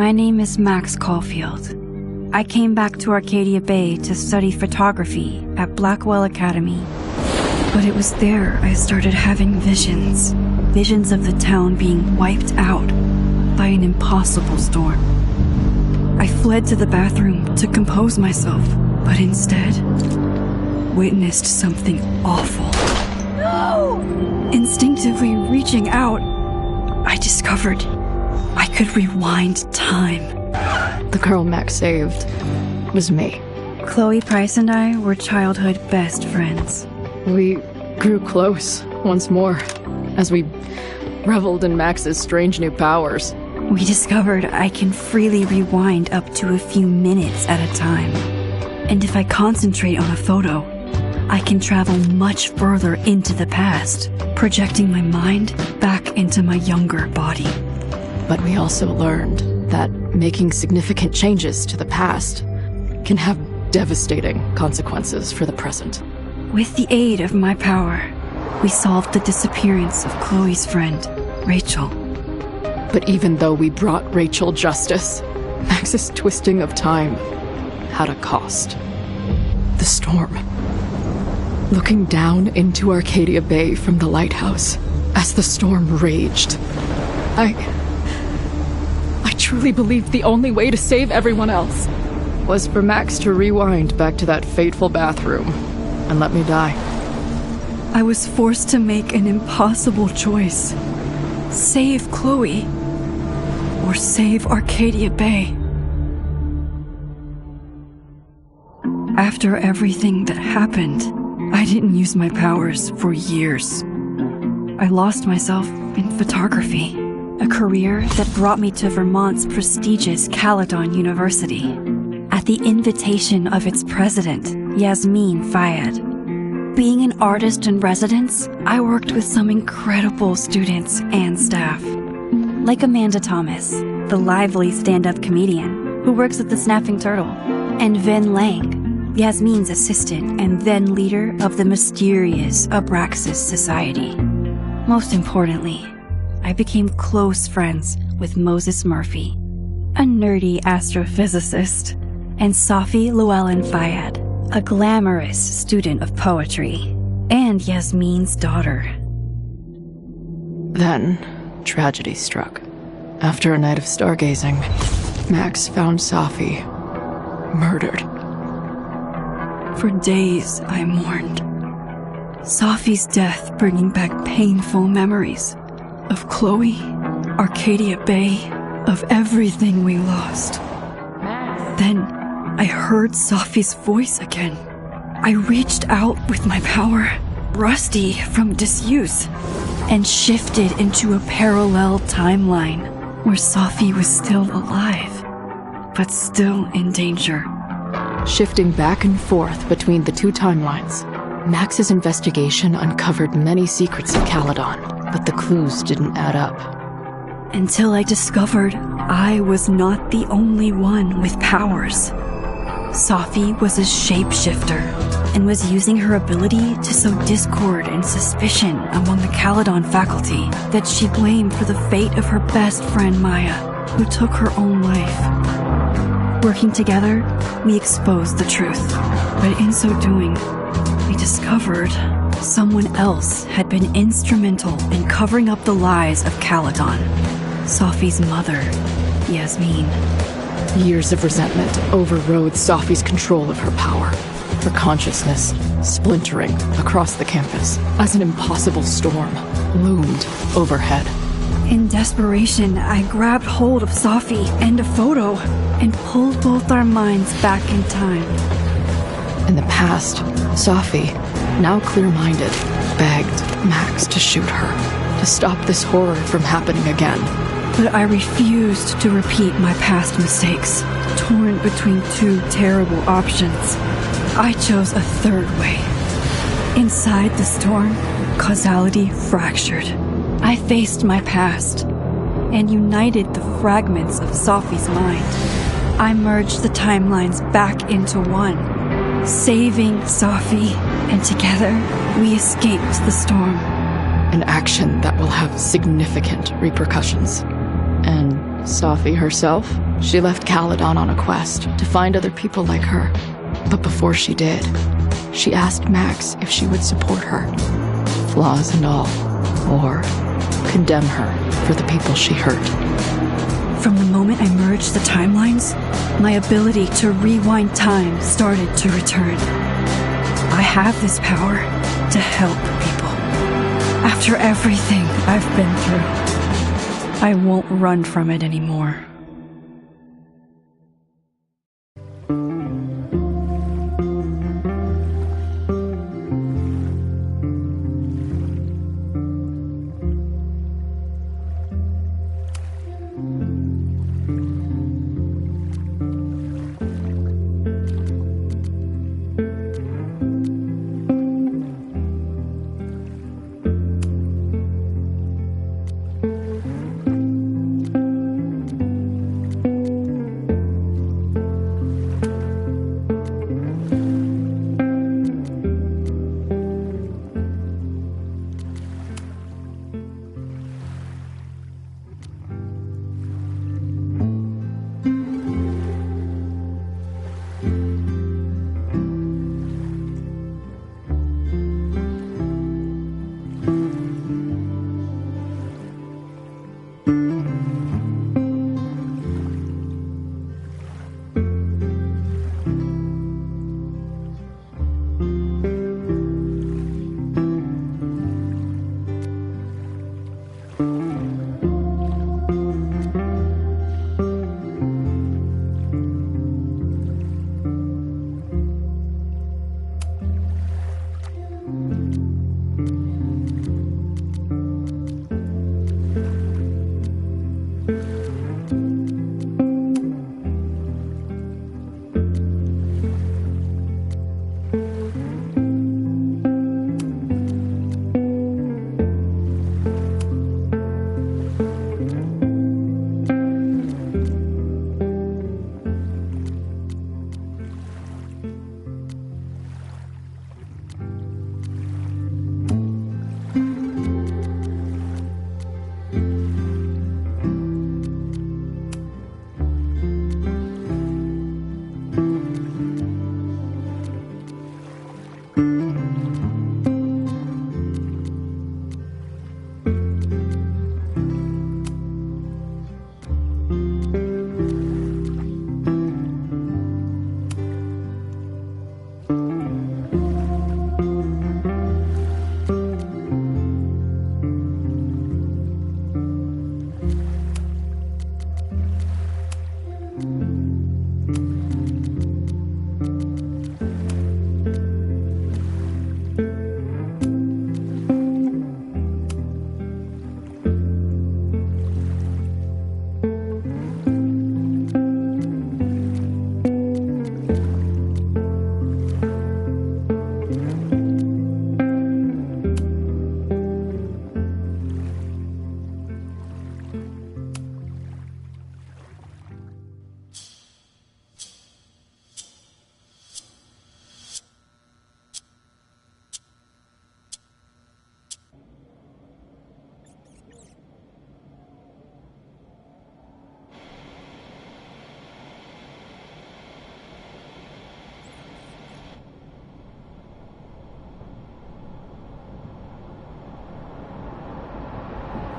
My name is Max Caulfield. I came back to Arcadia Bay to study photography at Blackwell Academy. But it was there I started having visions. Visions of the town being wiped out by an impossible storm. I fled to the bathroom to compose myself, but instead witnessed something awful. No! Instinctively reaching out, I discovered I could rewind time. The girl Max saved was me. Chloe Price and I were childhood best friends. We grew close once more as we reveled in Max's strange new powers. We discovered I can freely rewind up to a few minutes at a time. And if I concentrate on a photo, I can travel much further into the past, projecting my mind back into my younger body. But we also learned that making significant changes to the past can have devastating consequences for the present. With the aid of my power, we solved the disappearance of Chloe's friend, Rachel. But even though we brought Rachel justice, Max's twisting of time had a cost. The storm. Looking down into Arcadia Bay from the lighthouse as the storm raged, I truly believed the only way to save everyone else was for Max to rewind back to that fateful bathroom and let me die. I was forced to make an impossible choice. Save Chloe, or save Arcadia Bay. After everything that happened, I didn't use my powers for years. I lost myself in photography, a career that brought me to Vermont's prestigious Caledon University, at the invitation of its president, Yasmin Fayed. Being an artist in residence, I worked with some incredible students and staff. Like Amanda Thomas, the lively stand-up comedian who works at the Snapping Turtle, and Vin Lang, Yasmin's assistant and then leader of the mysterious Abraxas Society. Most importantly, I became close friends with Moses Murphy, a nerdy astrophysicist, and Safi Llewellyn Fayed, a glamorous student of poetry, and Yasmin's daughter. Then, tragedy struck. After a night of stargazing, Max found Safi murdered. For days, I mourned. Safi's death bringing back painful memories of Chloe, Arcadia Bay, of everything we lost. Then, I heard Safi's voice again. I reached out with my power, rusty from disuse, and shifted into a parallel timeline where Safi was still alive, but still in danger. Shifting back and forth between the two timelines, Max's investigation uncovered many secrets of Caledon, but the clues didn't add up. Until I discovered I was not the only one with powers. Safi was a shapeshifter and was using her ability to sow discord and suspicion among the Caledon faculty that she blamed for the fate of her best friend Maya, who took her own life. Working together, we exposed the truth, but in so doing, we discovered someone else had been instrumental in covering up the lies of Caledon. Safi's mother, Yasmin. Years of resentment overrode Safi's control of her power, her consciousness splintering across the campus as an impossible storm loomed overhead. In desperation, I grabbed hold of Safi and a photo and pulled both our minds back in time. In the past, Safi, now clear-minded, begged Max to shoot her, to stop this horror from happening again. But I refused to repeat my past mistakes, torn between two terrible options. I chose a third way. Inside the storm, causality fractured. I faced my past and united the fragments of Safi's mind. I merged the timelines back into one, saving Safi, and together we escaped the storm. An action that will have significant repercussions. And Safi herself, she left Caledon on a quest to find other people like her. But before she did, she asked Max if she would support her, flaws and all, or condemn her for the people she hurt. From the moment I merged the timelines, my ability to rewind time started to return. I have this power to help people. After everything I've been through, I won't run from it anymore.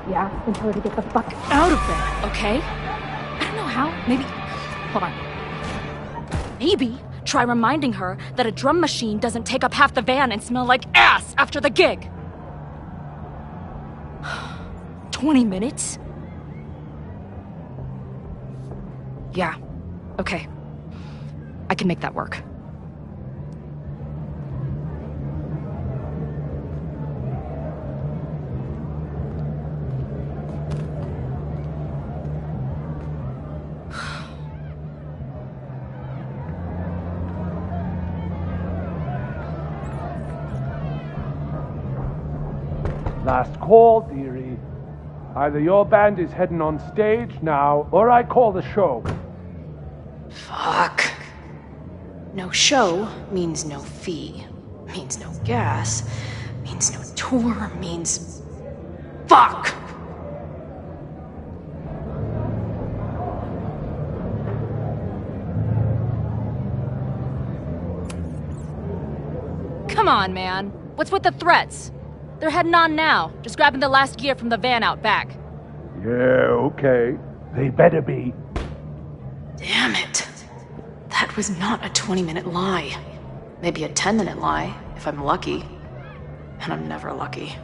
Yeah, and tell her to get the fuck out of there, okay? I don't know how. Maybe... Hold on. Maybe try reminding her that a drum machine doesn't take up half the van and smell like ass after the gig. 20 minutes? Yeah. Okay. I can make that work. Last call, dearie. Either your band is heading on stage now, or I call the show. Fuck. No show means no fee. Means no gas. Means no tour. Means... Fuck! Come on, man. What's with the threats? They're heading on now, just grabbing the last gear from the van out back. Yeah, okay. They better be. Damn it. That was not a 20-minute lie. Maybe a 10-minute lie, if I'm lucky. And I'm never lucky.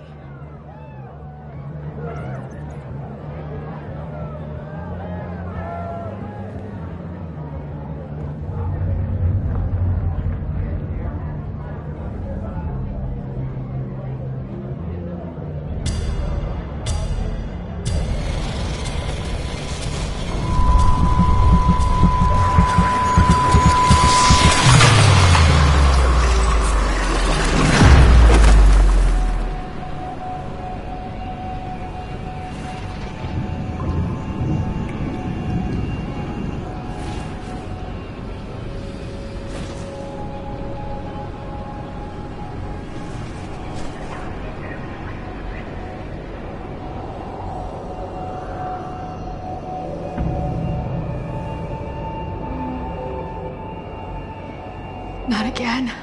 Not again.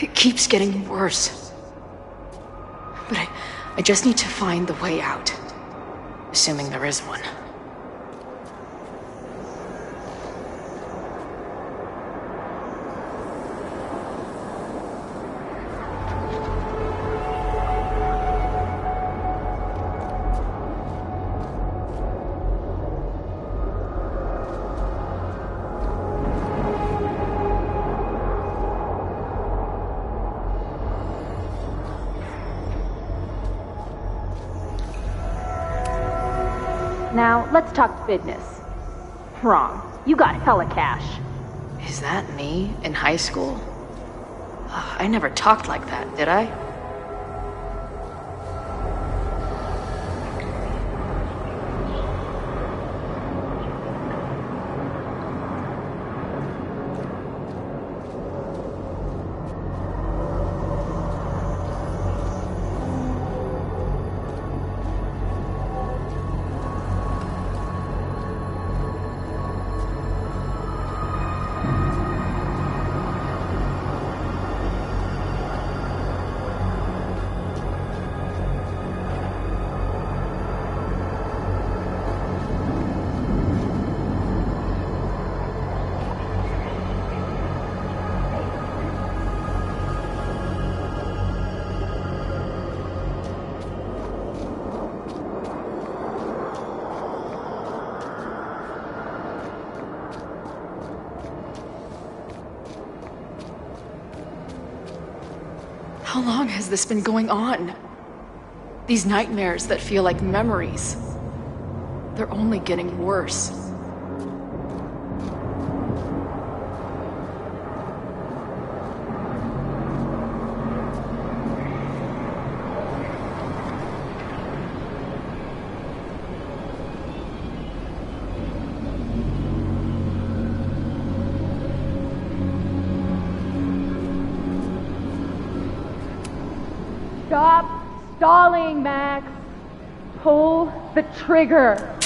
It keeps getting worse. But I just need to find the way out. Assuming there is one. Now, let's talk business. Wrong. You got hella cash. Is that me in high school? I never talked like that, did I? How long has this been going on? These nightmares that feel like memories. They're only getting worse. Stop stalling, Max. Pull the trigger.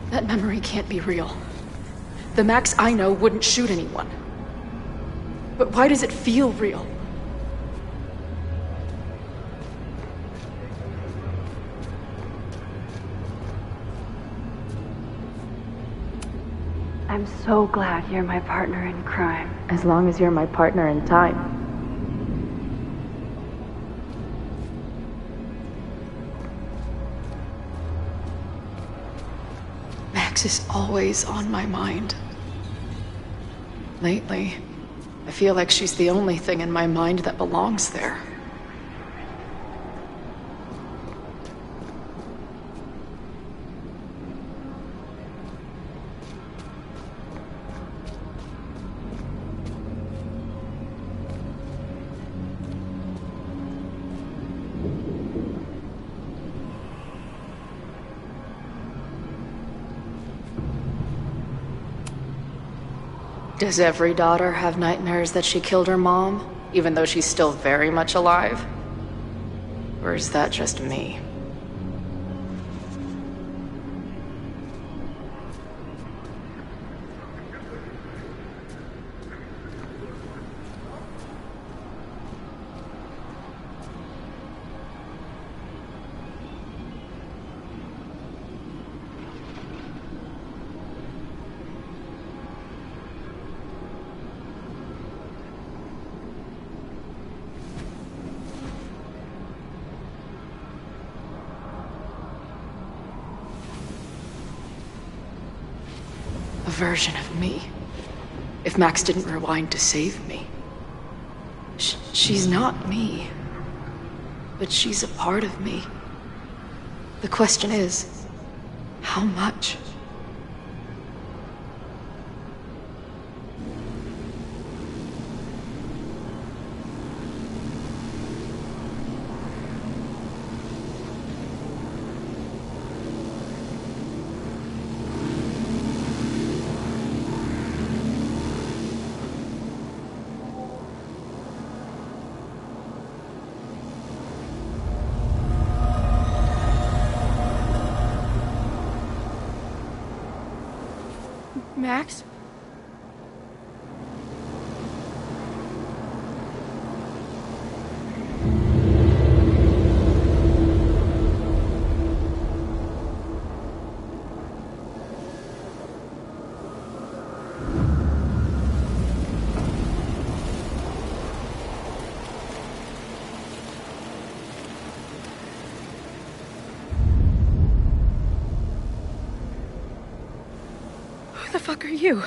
That memory can't be real. The Max I know wouldn't shoot anyone. But why does it feel real? I'm so glad you're my partner in crime. As long as you're my partner in time. Max is always on my mind. Lately, I feel like she's the only thing in my mind that belongs there. Does every daughter have nightmares that she killed her mom, even though she's still very much alive? Or is that just me? A version of me. If Max didn't rewind to save me. She's not me. But she's a part of me. The question is, how much? Max? Who the fuck are you?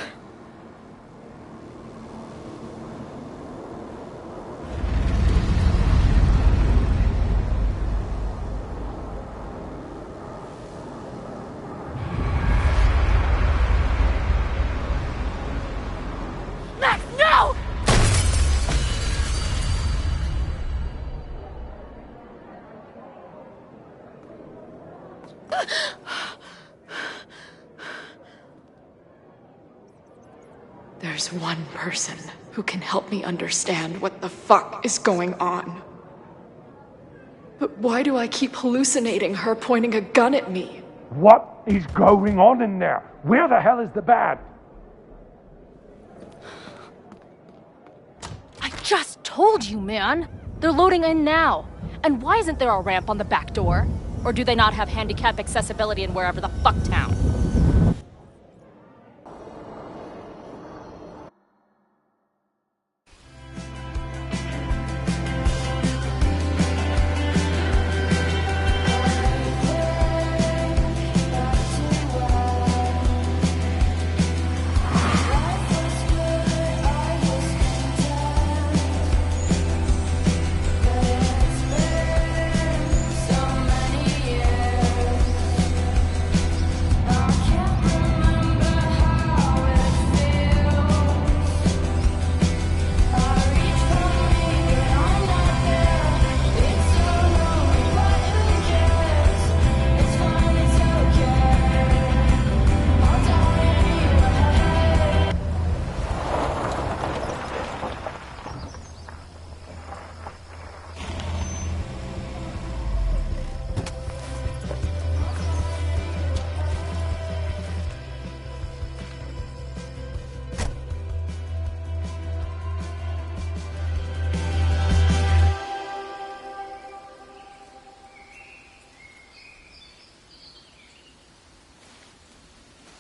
Max, no! There's one person who can help me understand what the fuck is going on. But why do I keep hallucinating her pointing a gun at me? What is going on in there? Where the hell is the band? I just told you, man! They're loading in now. And why isn't there a ramp on the back door? Or do they not have handicap accessibility in wherever the fuck town?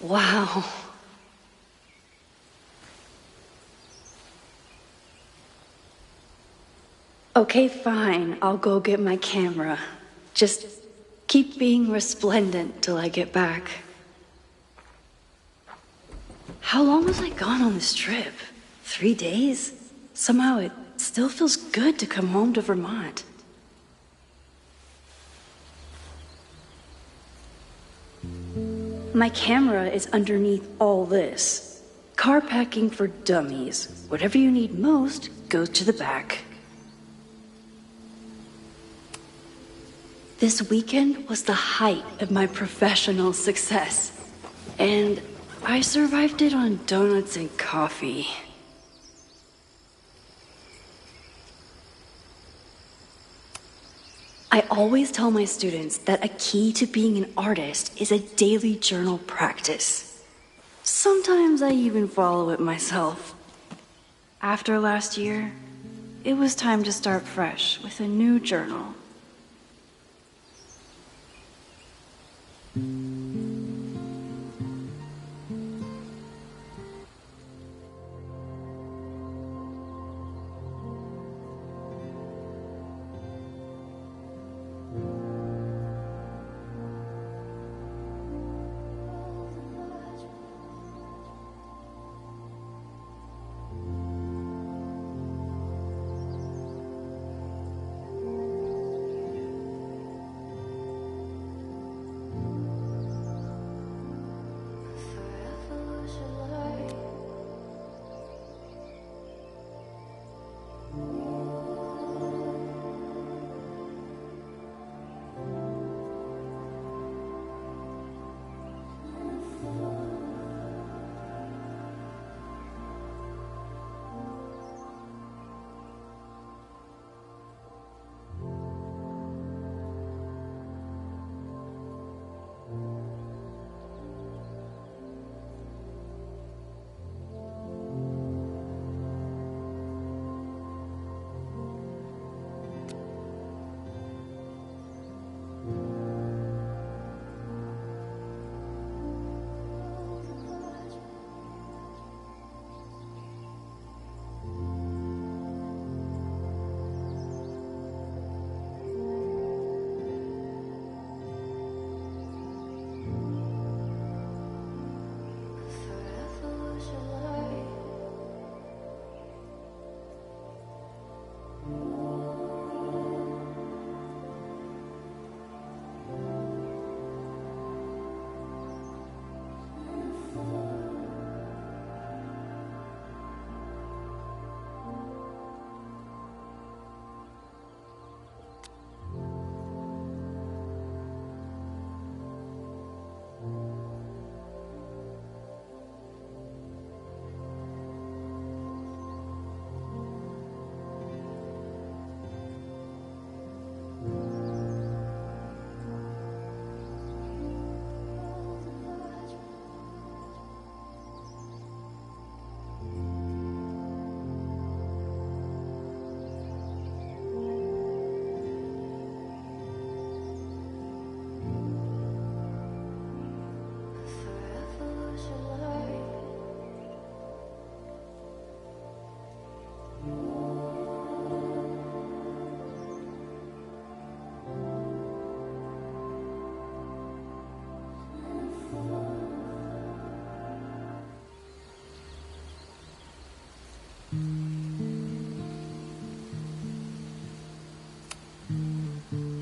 Wow. Okay, fine. I'll go get my camera. Just keep being resplendent till I get back. How long was I gone on this trip? 3 days? Somehow it still feels good to come home to Vermont. My camera is underneath all this. Car packing for dummies. Whatever you need most goes to the back. This weekend was the height of my professional success. And I survived it on donuts and coffee. I always tell my students that a key to being an artist is a daily journal practice. Sometimes I even follow it myself. After last year, it was time to start fresh with a new journal.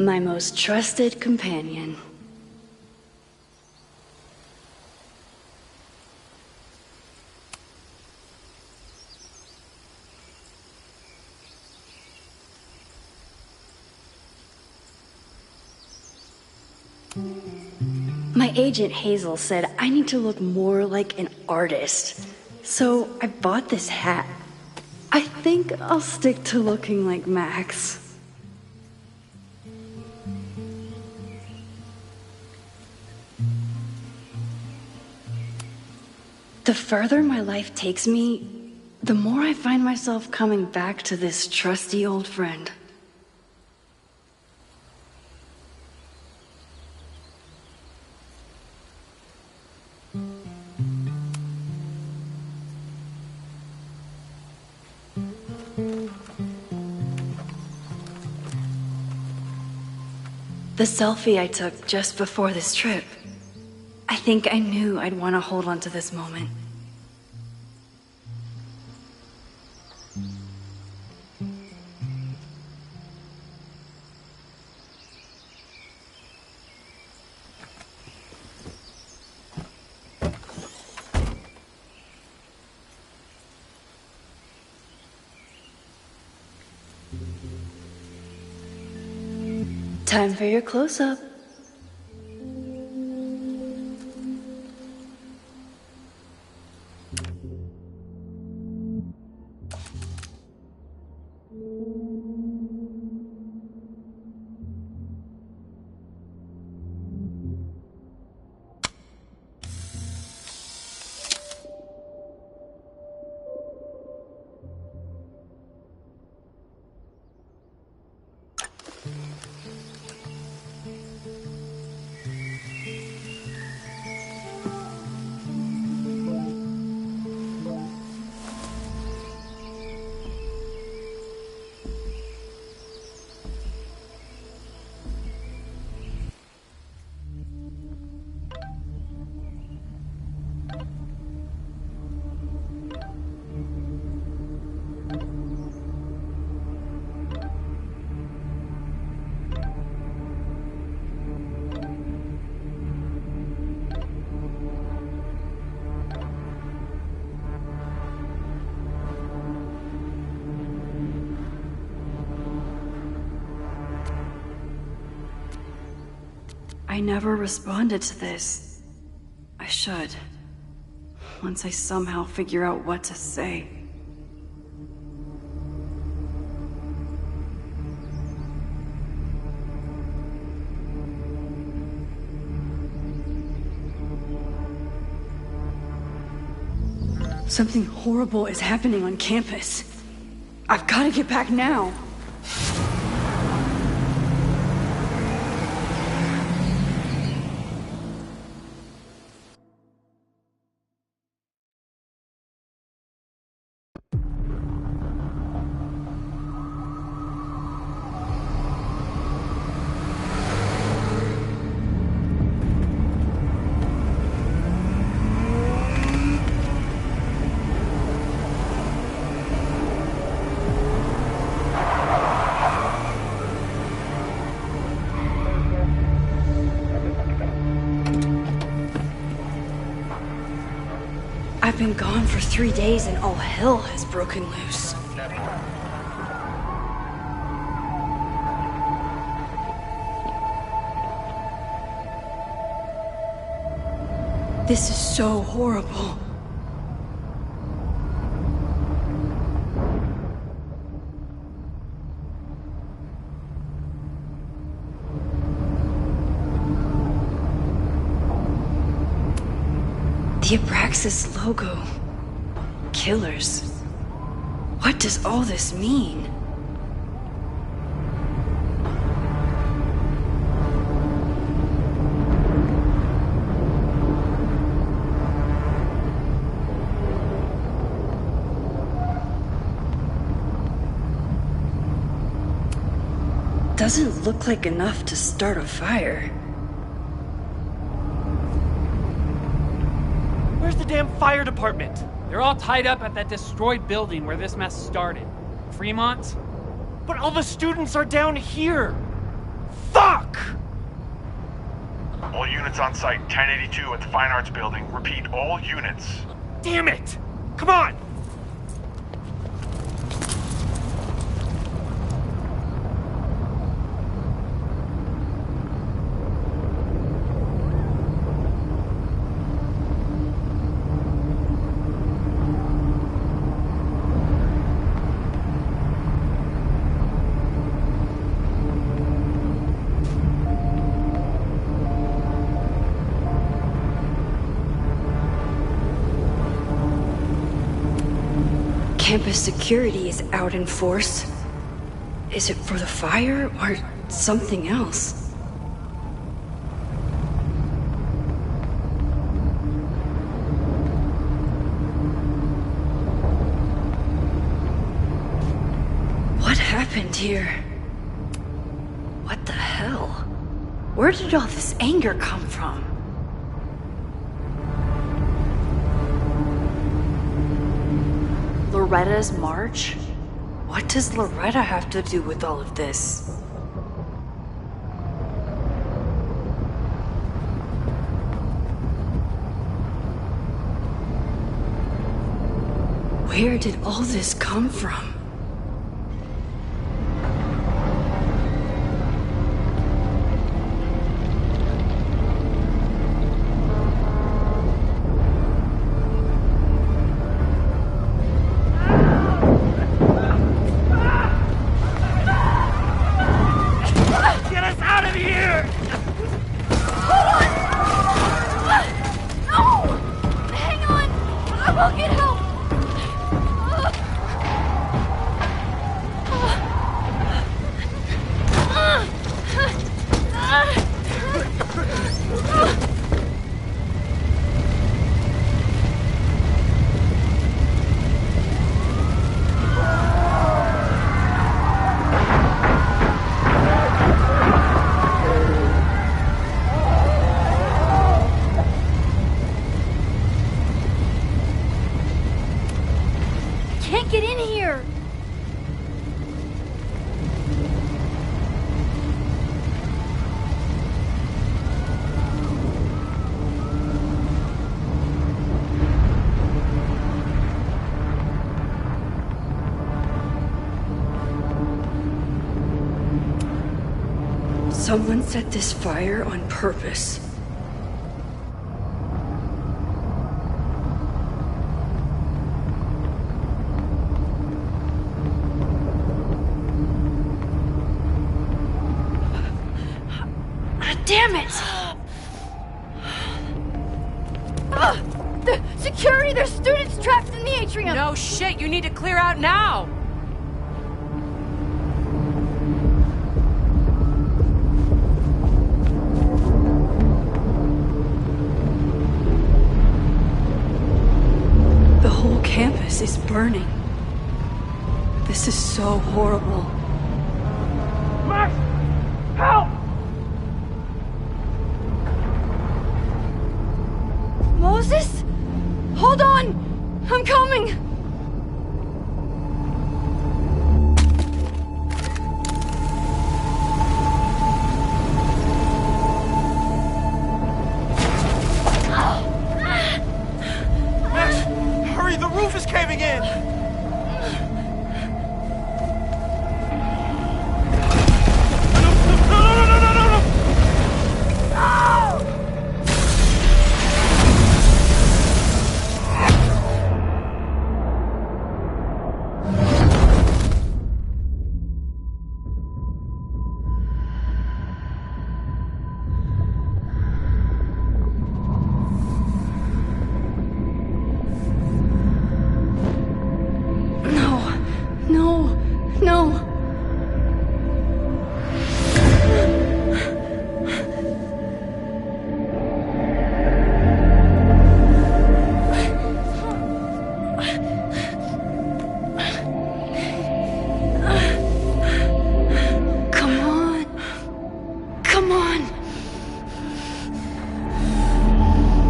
My most trusted companion. My agent Hazel said I need to look more like an artist, so I bought this hat. I think I'll stick to looking like Max. The further my life takes me, the more I find myself coming back to this trusty old friend. The selfie I took just before this trip. I think I knew I'd want to hold on to this moment. Time for your close-up. I never responded to this. I should. Once I somehow figure out what to say. Something horrible is happening on campus. I've got to get back now. I've been gone for 3 days and all hell has broken loose. This is so horrible. The Abraxas logo. Killers. What does all this mean? Doesn't look like enough to start a fire. Where's the damn fire department? They're all tied up at that destroyed building where this mess started. Fremont? But all the students are down here! Fuck! All units on site, 1082 at the Fine Arts Building. Repeat, all units. Damn it! Come on! Campus security is out in force. Is it for the fire or something else? What happened here? What the hell? Where did all this anger come from? Loretta's march? What does Loretta have to do with all of this? Where did all this come from? Someone set this fire on purpose. Damn it! The security! There's students trapped in the atrium! No shit, you need to clear out now! The whole campus is burning. This is so horrible. Max! Help! Moses? Hold on! I'm coming! Max, hurry, the roof is caving in!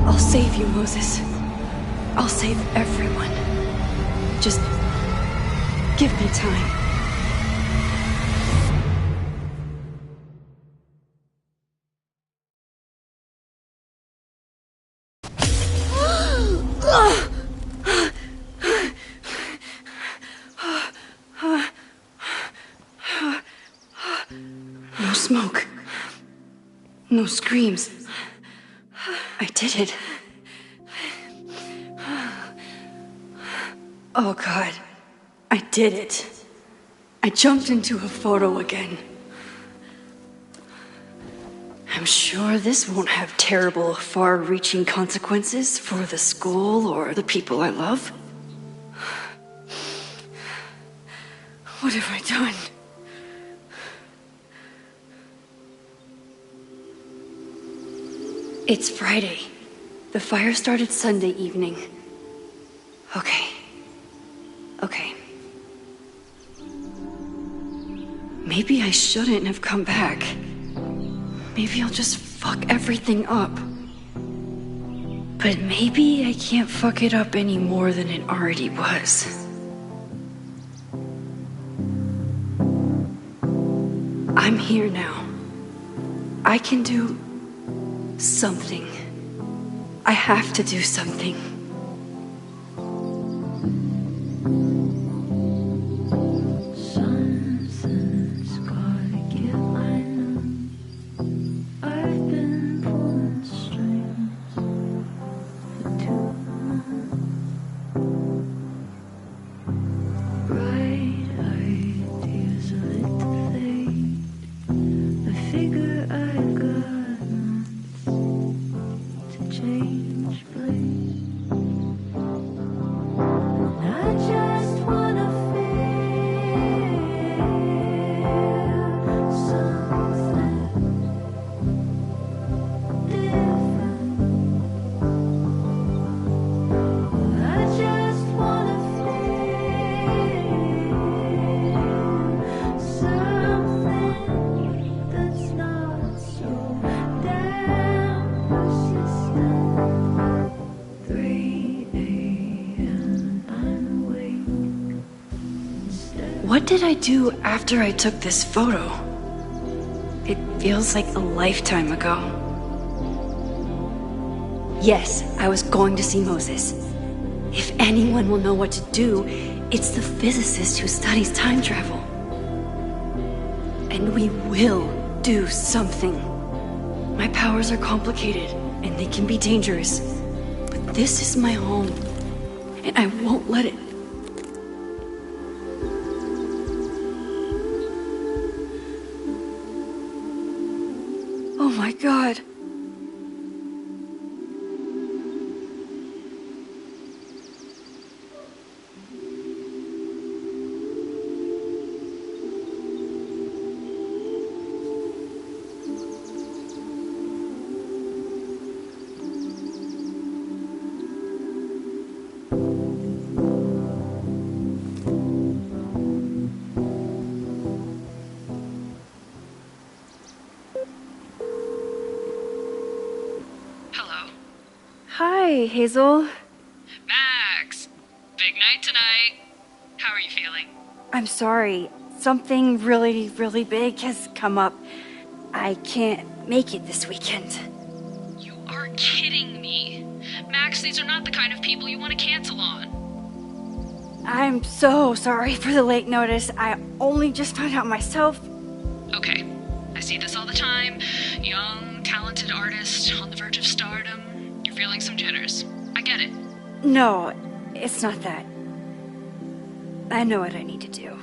I'll save you, Moses. I'll save everyone. Just give me time. No smoke. No screams. I did it. Oh God. I did it. I jumped into a photo again. I'm sure this won't have terrible, far-reaching consequences for the school or the people I love. What have I done? It's Friday. The fire started Sunday evening. Okay. Maybe I shouldn't have come back. Maybe I'll just fuck everything up. But maybe I can't fuck it up any more than it already was. I'm here now. I can do something. I have to do something. Something's gotta give, I know. I've been pulling strings for too long. Bright ideas lit to fade. I figure I've got months to change place. And I just wanna feel something different. I just wanna feel something that's not so damn persistent. 3 a.m. I'm awake. What did I do after I took this photo? It feels like a lifetime ago. Yes, I was going to see Moses. If anyone will know what to do, it's the physicist who studies time travel. And we will do something. My powers are complicated, and they can be dangerous. But this is my home, and I won't let it. Oh my God. Hello. Hi, Hazel. Max! Big night tonight. How are you feeling? I'm sorry. Something really, really big has come up. I can't make it this weekend. You are kidding me. Max, these are not the kind of people you want to cancel on. I'm so sorry for the late notice. I only just found out myself. Okay. I see this all the time. Young, talented artist on the verge of stardom. You're feeling some jitters. I get it. No, it's not that. I know what I need to do.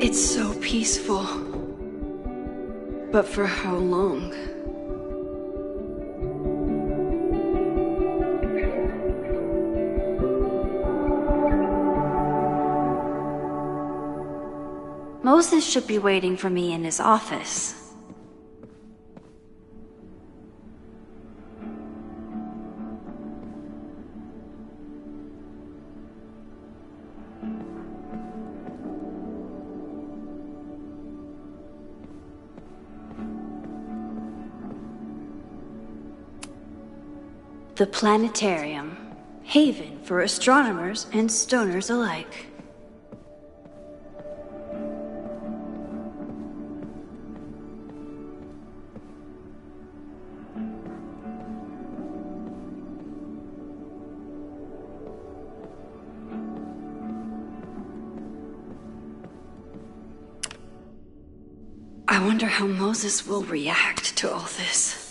It's so peaceful. But for how long? Moses should be waiting for me in his office. The planetarium. Haven for astronomers and stoners alike. I wonder how Moses will react to all this.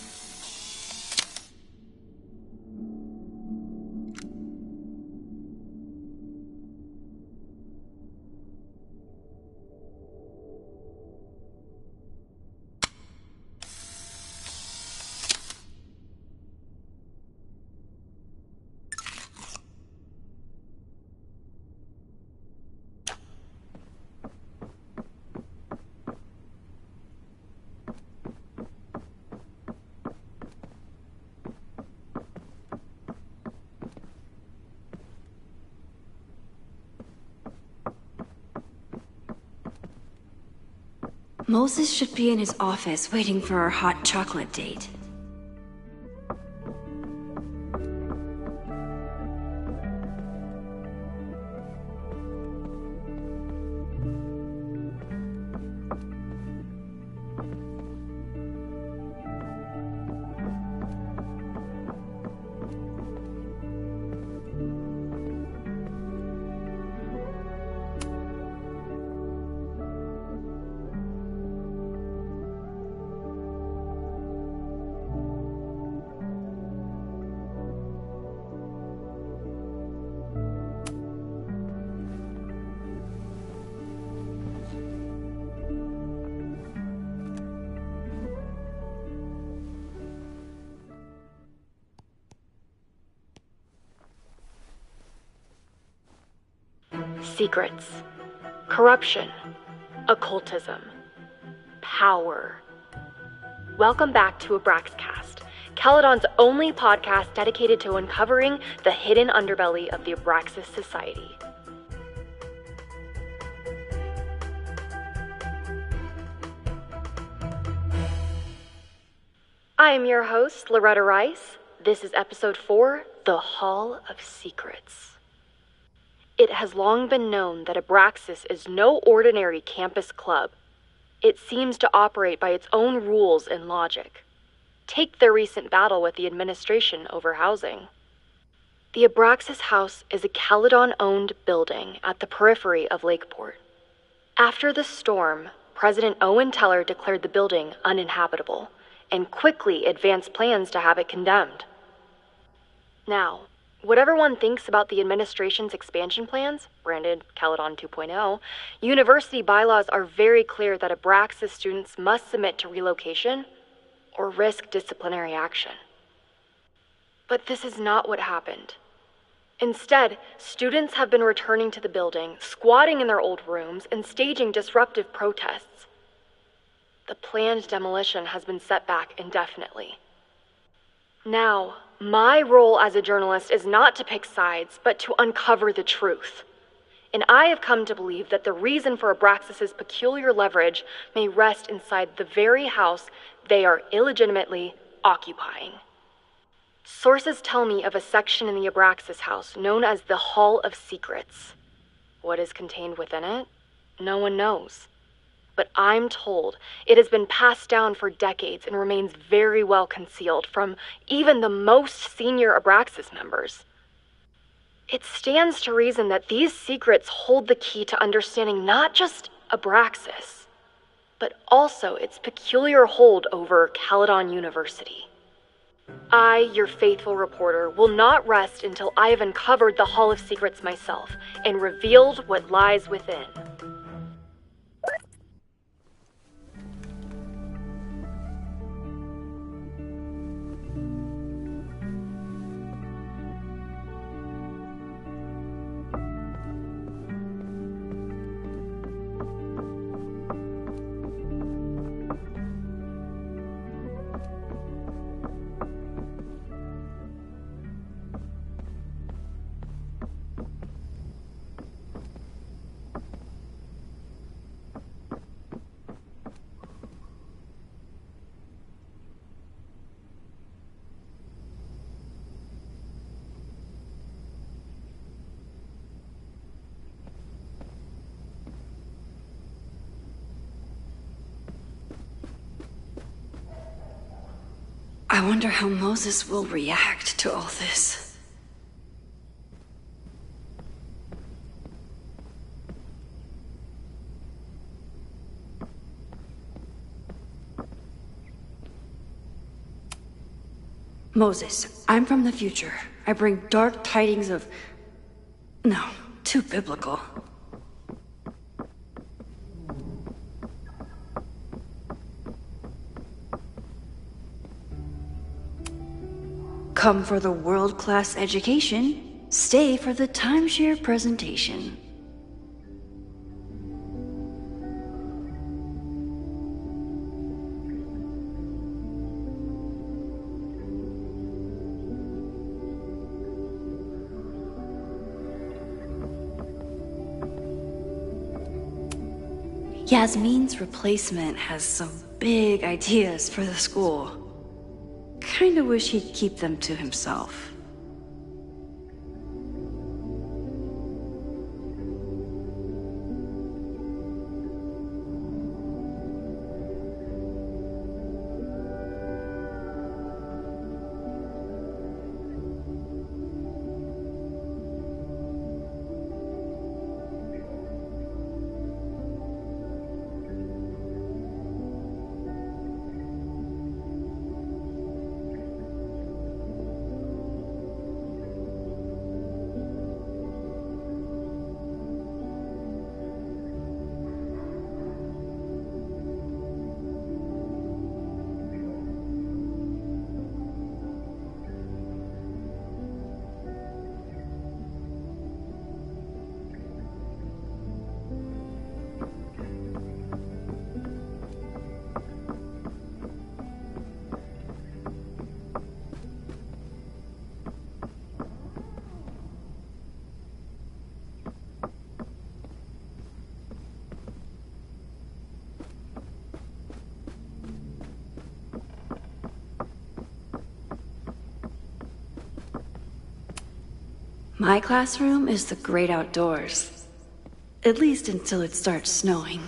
Moses should be in his office waiting for our hot chocolate date. Secrets, corruption, occultism, power. Welcome back to Abraxcast, Caledon's only podcast dedicated to uncovering the hidden underbelly of the Abraxas Society. I am your host, Loretta Rice. This is episode 4, The Hall of Secrets. It has long been known that Abraxas is no ordinary campus club. It seems to operate by its own rules and logic. Take their recent battle with the administration over housing. The Abraxas House is a Caledon-owned building at the periphery of Lakeport. After the storm, President Owen Teller declared the building uninhabitable and quickly advanced plans to have it condemned. Now, whatever one thinks about the administration's expansion plans, branded Caledon 2.0, university bylaws are very clear that Abraxas students must submit to relocation or risk disciplinary action. But this is not what happened. Instead, students have been returning to the building, squatting in their old rooms, and staging disruptive protests. The planned demolition has been set back indefinitely. Now, my role as a journalist is not to pick sides, but to uncover the truth. And I have come to believe that the reason for Abraxas's peculiar leverage may rest inside the very house they are illegitimately occupying. Sources tell me of a section in the Abraxas house known as the Hall of Secrets. What is contained within it? No one knows. But I'm told it has been passed down for decades and remains very well concealed from even the most senior Abraxas members. It stands to reason that these secrets hold the key to understanding not just Abraxas, but also its peculiar hold over Caledon University. I, your faithful reporter, will not rest until I have uncovered the Hall of Secrets myself and revealed what lies within. I wonder how Moses will react to all this. Moses, I'm from the future. I bring dark tidings of... No, too biblical. Come for the world-class education, stay for the timeshare presentation. Yasmin's replacement has some big ideas for the school. Kinda wish he'd keep them to himself. My classroom is the great outdoors. At least until it starts snowing.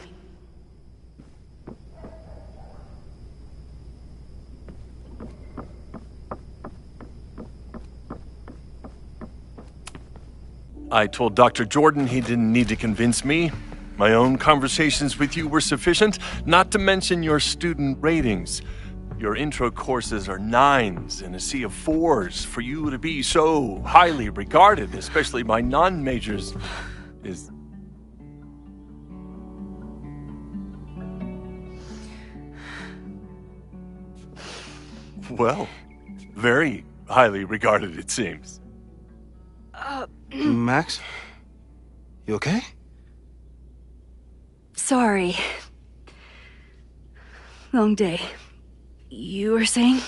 I told Dr. Jordan he didn't need to convince me. My own conversations with you were sufficient, not to mention your student ratings. Your intro courses are 9s in a sea of 4s. For you to be so highly regarded, especially by non-majors, is... well, very highly regarded, it seems. Max? You okay? Sorry. Long day. You were saying?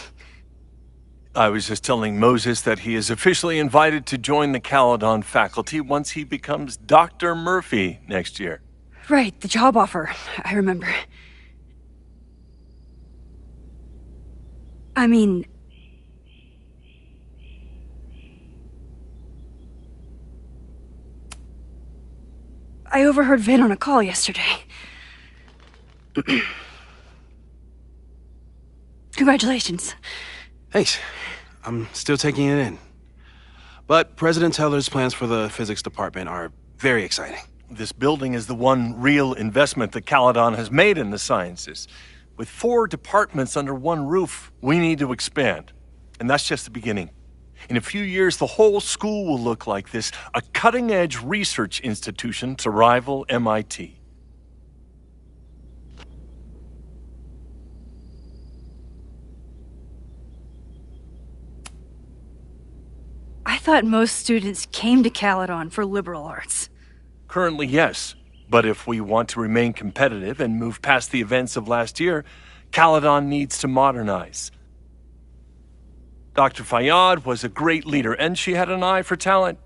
I was just telling Moses that he is officially invited to join the Caledon faculty once he becomes Dr. Murphy next year. Right, the job offer. I remember. I mean... I overheard Vin on a call yesterday. Congratulations. Thanks. I'm still taking it in. But President Teller's plans for the physics department are very exciting. This building is the one real investment that Caledon has made in the sciences. With 4 departments under one roof, we need to expand. And that's just the beginning. In a few years, the whole school will look like this, a cutting-edge research institution to rival MIT. I thought most students came to Caledon for liberal arts. Currently, yes. But if we want to remain competitive and move past the events of last year, Caledon needs to modernize. Dr. Fayyad was a great leader, and she had an eye for talent.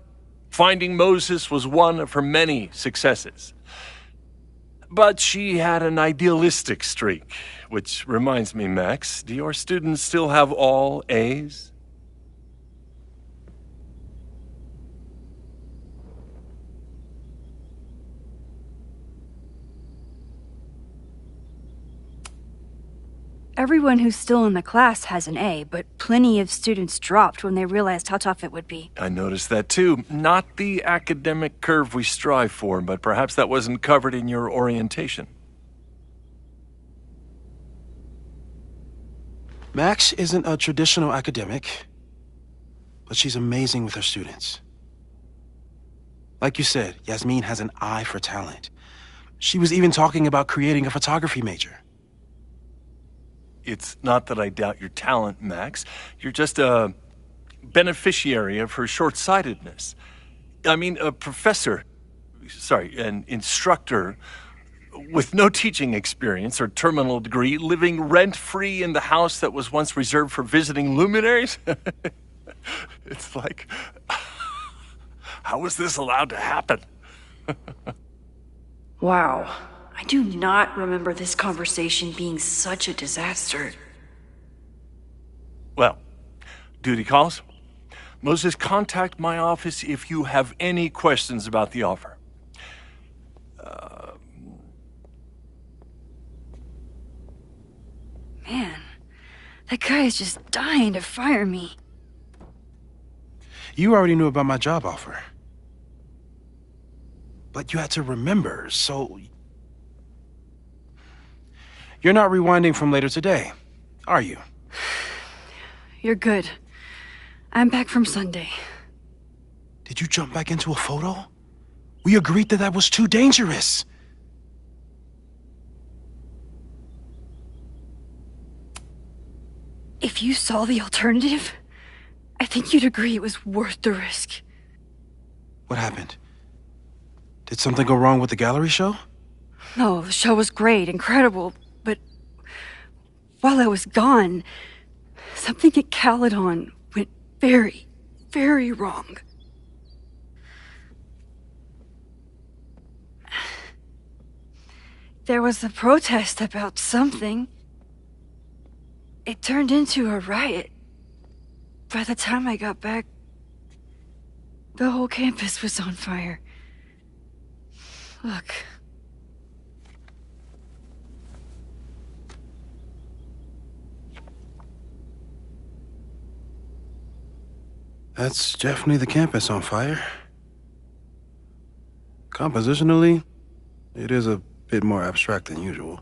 Finding Moses was one of her many successes. But she had an idealistic streak, which reminds me, Max, do your students still have all A's? Everyone who's still in the class has an A, but plenty of students dropped when they realized how tough it would be. I noticed that too. Not the academic curve we strive for, but perhaps that wasn't covered in your orientation. Max isn't a traditional academic, but she's amazing with her students. Like you said, Yasmin has an eye for talent. She was even talking about creating a photography major. It's not that I doubt your talent, Max. You're just a beneficiary of her short-sightedness. I mean, an instructor with no teaching experience or terminal degree, living rent-free in the house that was once reserved for visiting luminaries? It's like, how was this allowed to happen? Wow. I do not remember this conversation being such a disaster. Well, duty calls. Moses, contact my office if you have any questions about the offer. Man, that guy is just dying to fire me. You already knew about my job offer. But you had to remember, so... You're not rewinding from later today, are you? You're good. I'm back from Sunday. Did you jump back into a photo? We agreed that was too dangerous. If you saw the alternative, I think you'd agree it was worth the risk. What happened? Did something go wrong with the gallery show? No, the show was great, incredible, but while I was gone, something at Caledon went very, very wrong. There was a protest about something. It turned into a riot. By the time I got back, the whole campus was on fire. Look. That's definitely the campus on fire. Compositionally, it is a bit more abstract than usual.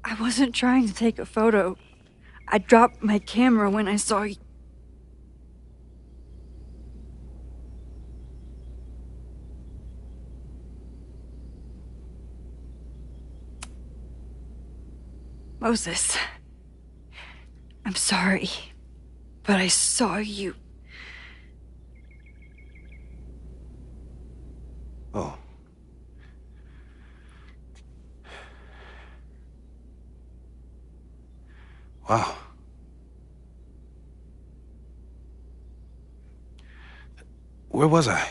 I wasn't trying to take a photo. I dropped my camera when I saw you. Moses, I'm sorry, but I saw you. Oh. Wow. Where was I?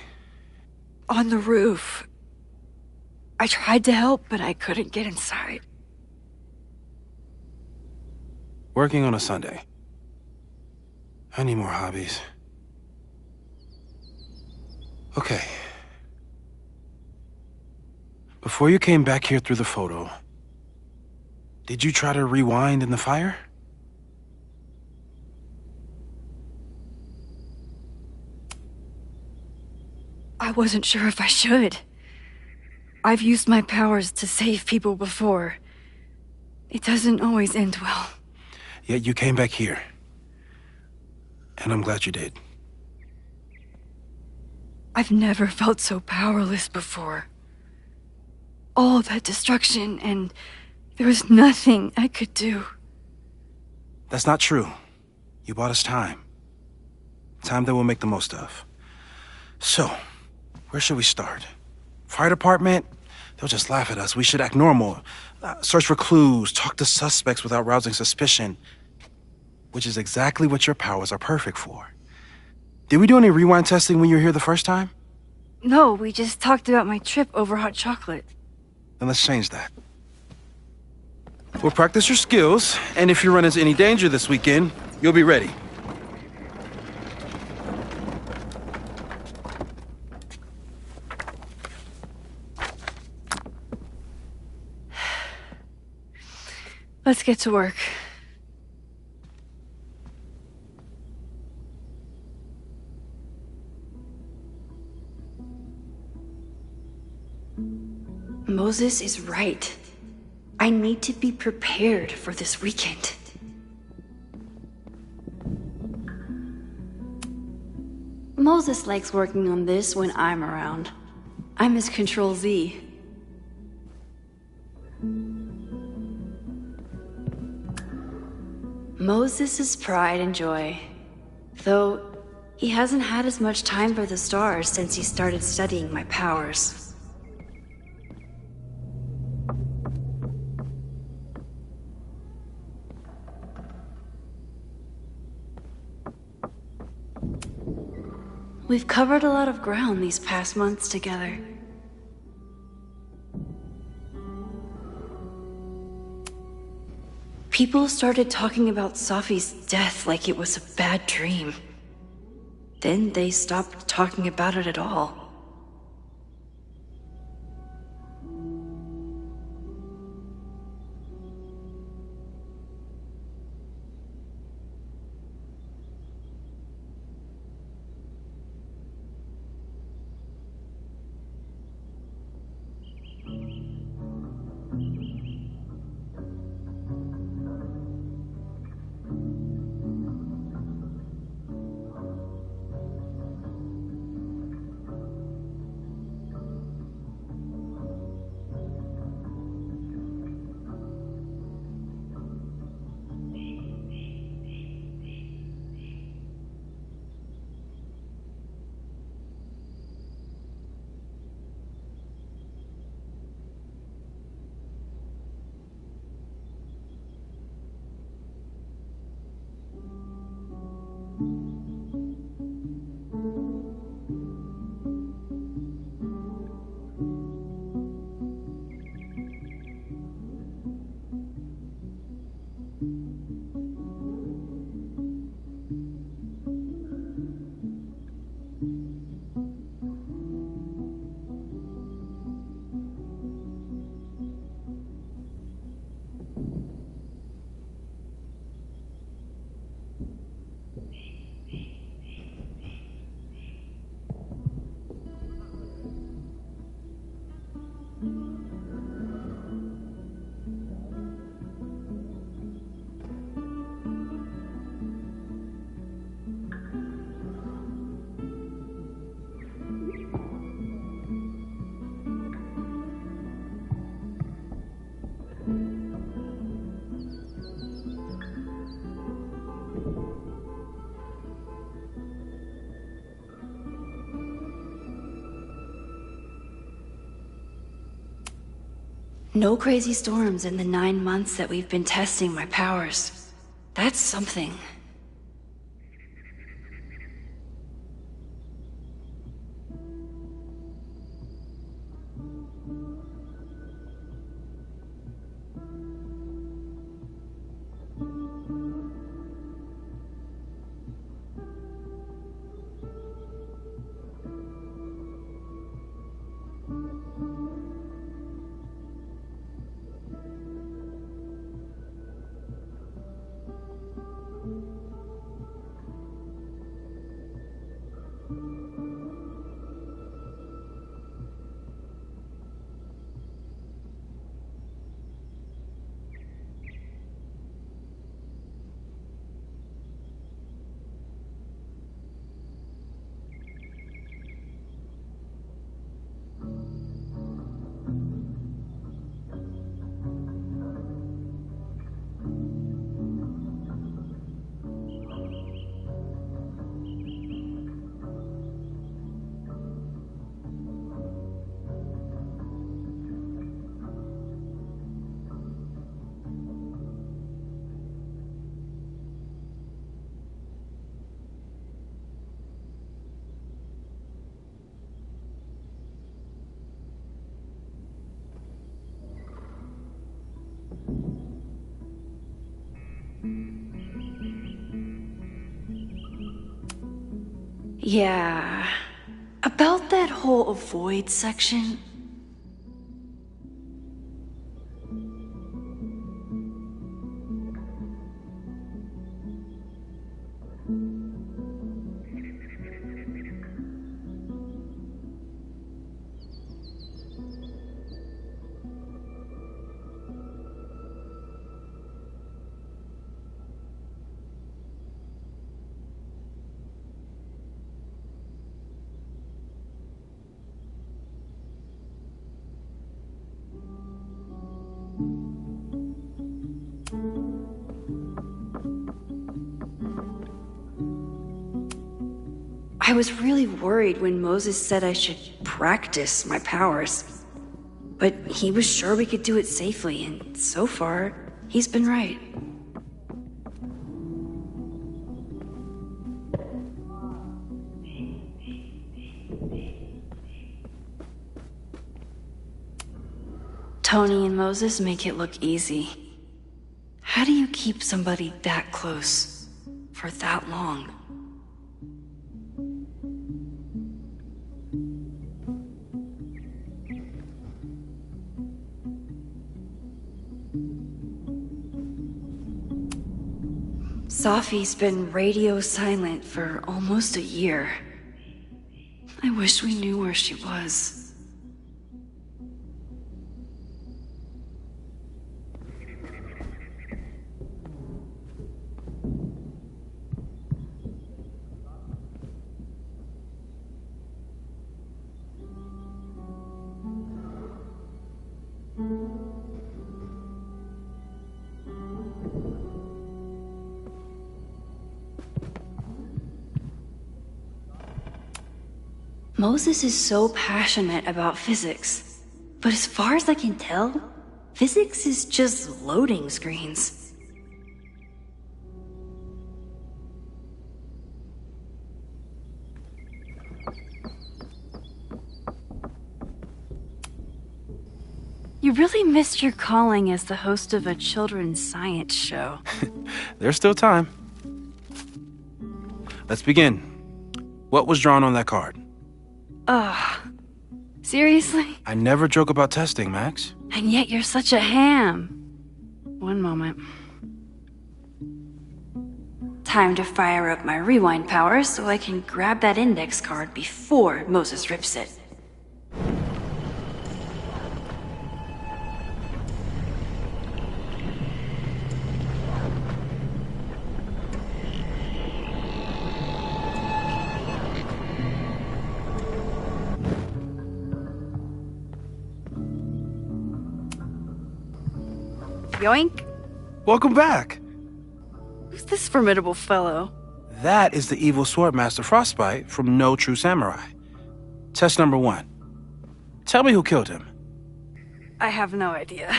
On the roof. I tried to help, but I couldn't get inside. Working on a Sunday. I need more hobbies. Okay. Before you came back here through the photo, did you try to rewind in the fire? I wasn't sure if I should. I've used my powers to save people before. It doesn't always end well. Yet you came back here. And I'm glad you did. I've never felt so powerless before. All that destruction, and there was nothing I could do. That's not true. You bought us time. Time that we'll make the most of. So, where should we start? Fire department? They'll just laugh at us. We should act normal. Search for clues, talk to suspects without rousing suspicion. Which is exactly what your powers are perfect for. Did we do any rewind testing when you were here the first time? No, we just talked about my trip over hot chocolate. Then let's change that. We'll practice your skills, and if you run into any danger this weekend, you'll be ready. Let's get to work. Moses is right. I need to be prepared for this weekend. Moses likes working on this when I'm around. I'm his Control Z. Moses is pride and joy. Though, he hasn't had as much time for the stars since he started studying my powers. We've covered a lot of ground these past months together. People started talking about Safi's death like it was a bad dream. Then they stopped talking about it at all. No crazy storms in the 9 months that we've been testing my powers. That's something. Yeah, about that whole avoid section. I was really worried when Moses said I should practice my powers. But he was sure we could do it safely, and so far, he's been right. Tony and Moses make it look easy. How do you keep somebody that close for that long? Safi's been radio silent for almost a year. I wish we knew where she was. Moses is so passionate about physics, but as far as I can tell, physics is just loading screens. You really missed your calling as the host of a children's science show. There's still time. Let's begin. What was drawn on that card? Seriously? I never joke about testing, Max. And yet you're such a ham. One moment. Time to fire up my rewind powers so I can grab that index card before Moses rips it. Yoink. Welcome back. Who's this formidable fellow? That is the evil Swordmaster Frostbite from No True Samurai. Test number 1. Tell me who killed him. I have no idea.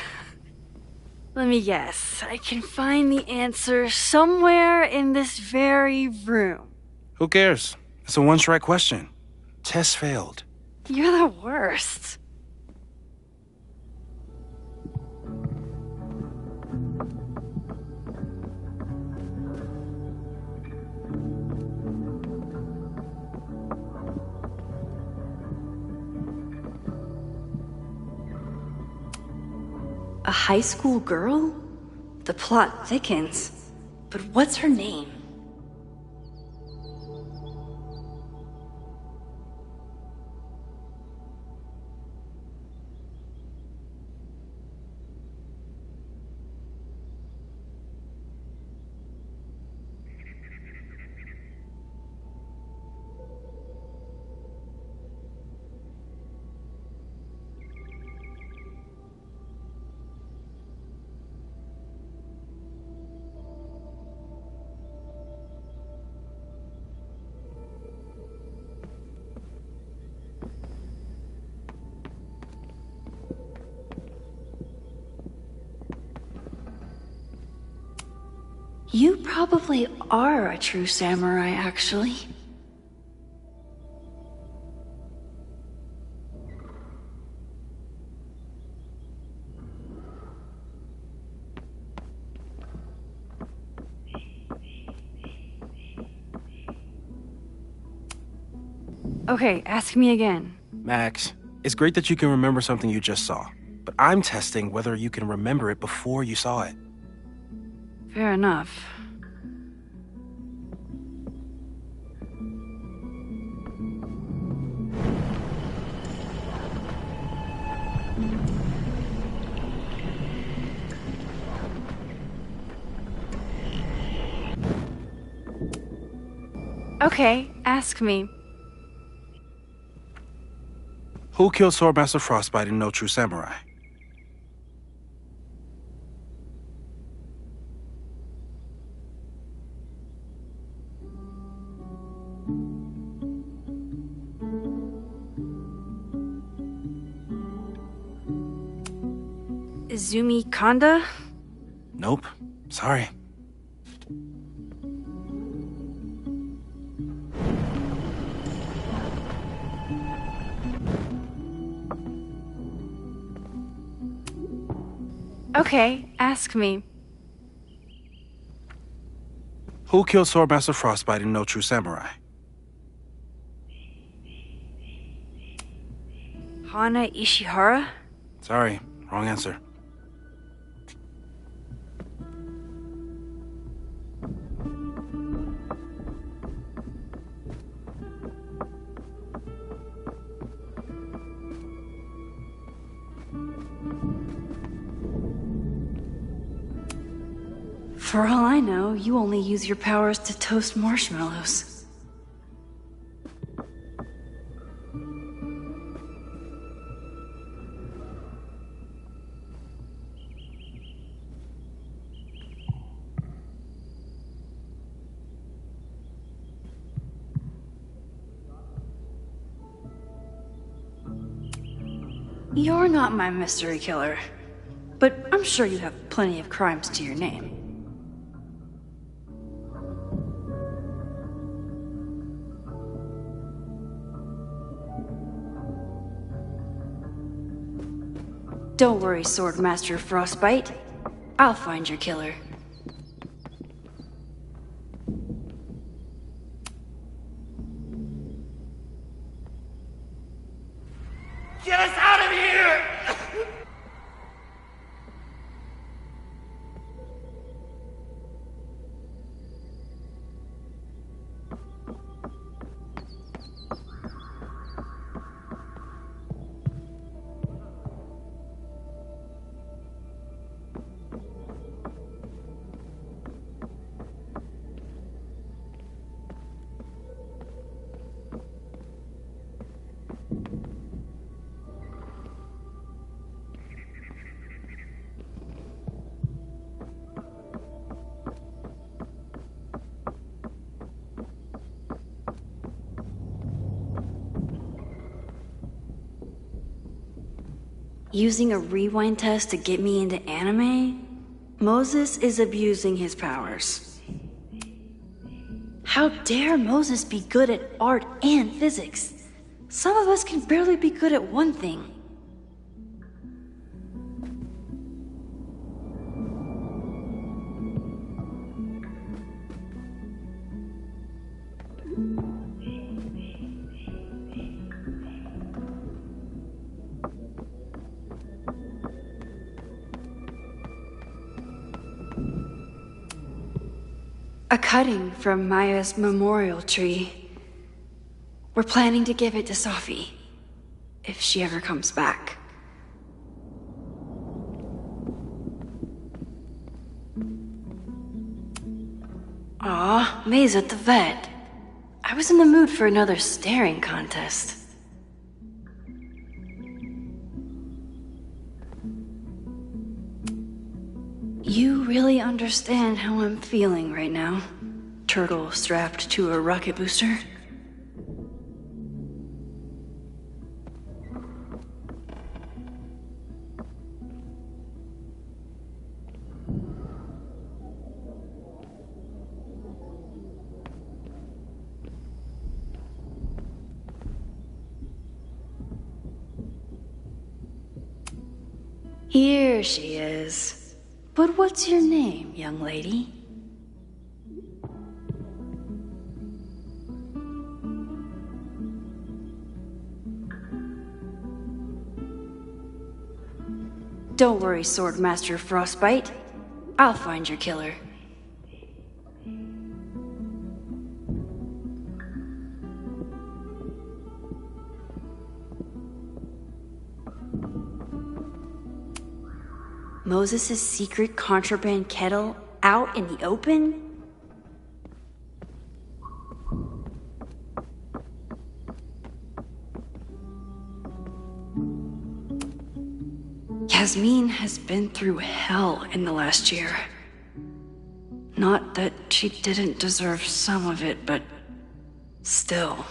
Let me guess. I can find the answer somewhere in this very room. Who cares? It's a one-strike question. Test failed. You're the worst. A high school girl? The plot thickens. But what's her name? You probably are a true samurai, actually. Okay, ask me again. Max, it's great that you can remember something you just saw, but I'm testing whether you can remember it before you saw it. Fair enough. Okay, ask me. Who killed Swordmaster Frostbite in No True Samurai? Izumi Kanda? Nope. Sorry. Okay, ask me. Who killed Swordmaster Frostbite in No True Samurai? Hana Ishihara? Sorry, wrong answer. For all I know, you only use your powers to toast marshmallows. You're not my mystery killer, but I'm sure you have plenty of crimes to your name. Don't worry, Swordmaster Frostbite. I'll find your killer. Get us out of here! Using a rewind test to get me into anime? Moses is abusing his powers. How dare Moses be good at art and physics? Some of us can barely be good at one thing. A cutting from Maya's memorial tree. We're planning to give it to Safi, if she ever comes back. Aw, May's at the vet. I was in the mood for another staring contest. You really understand how I'm feeling right now? Turtle strapped to a rocket booster? Here she is. But what's your name, young lady? Don't worry, Swordmaster Frostbite. I'll find your killer. Moses' secret contraband kettle out in the open? Yasmin has been through hell in the last year. Not that she didn't deserve some of it, but still.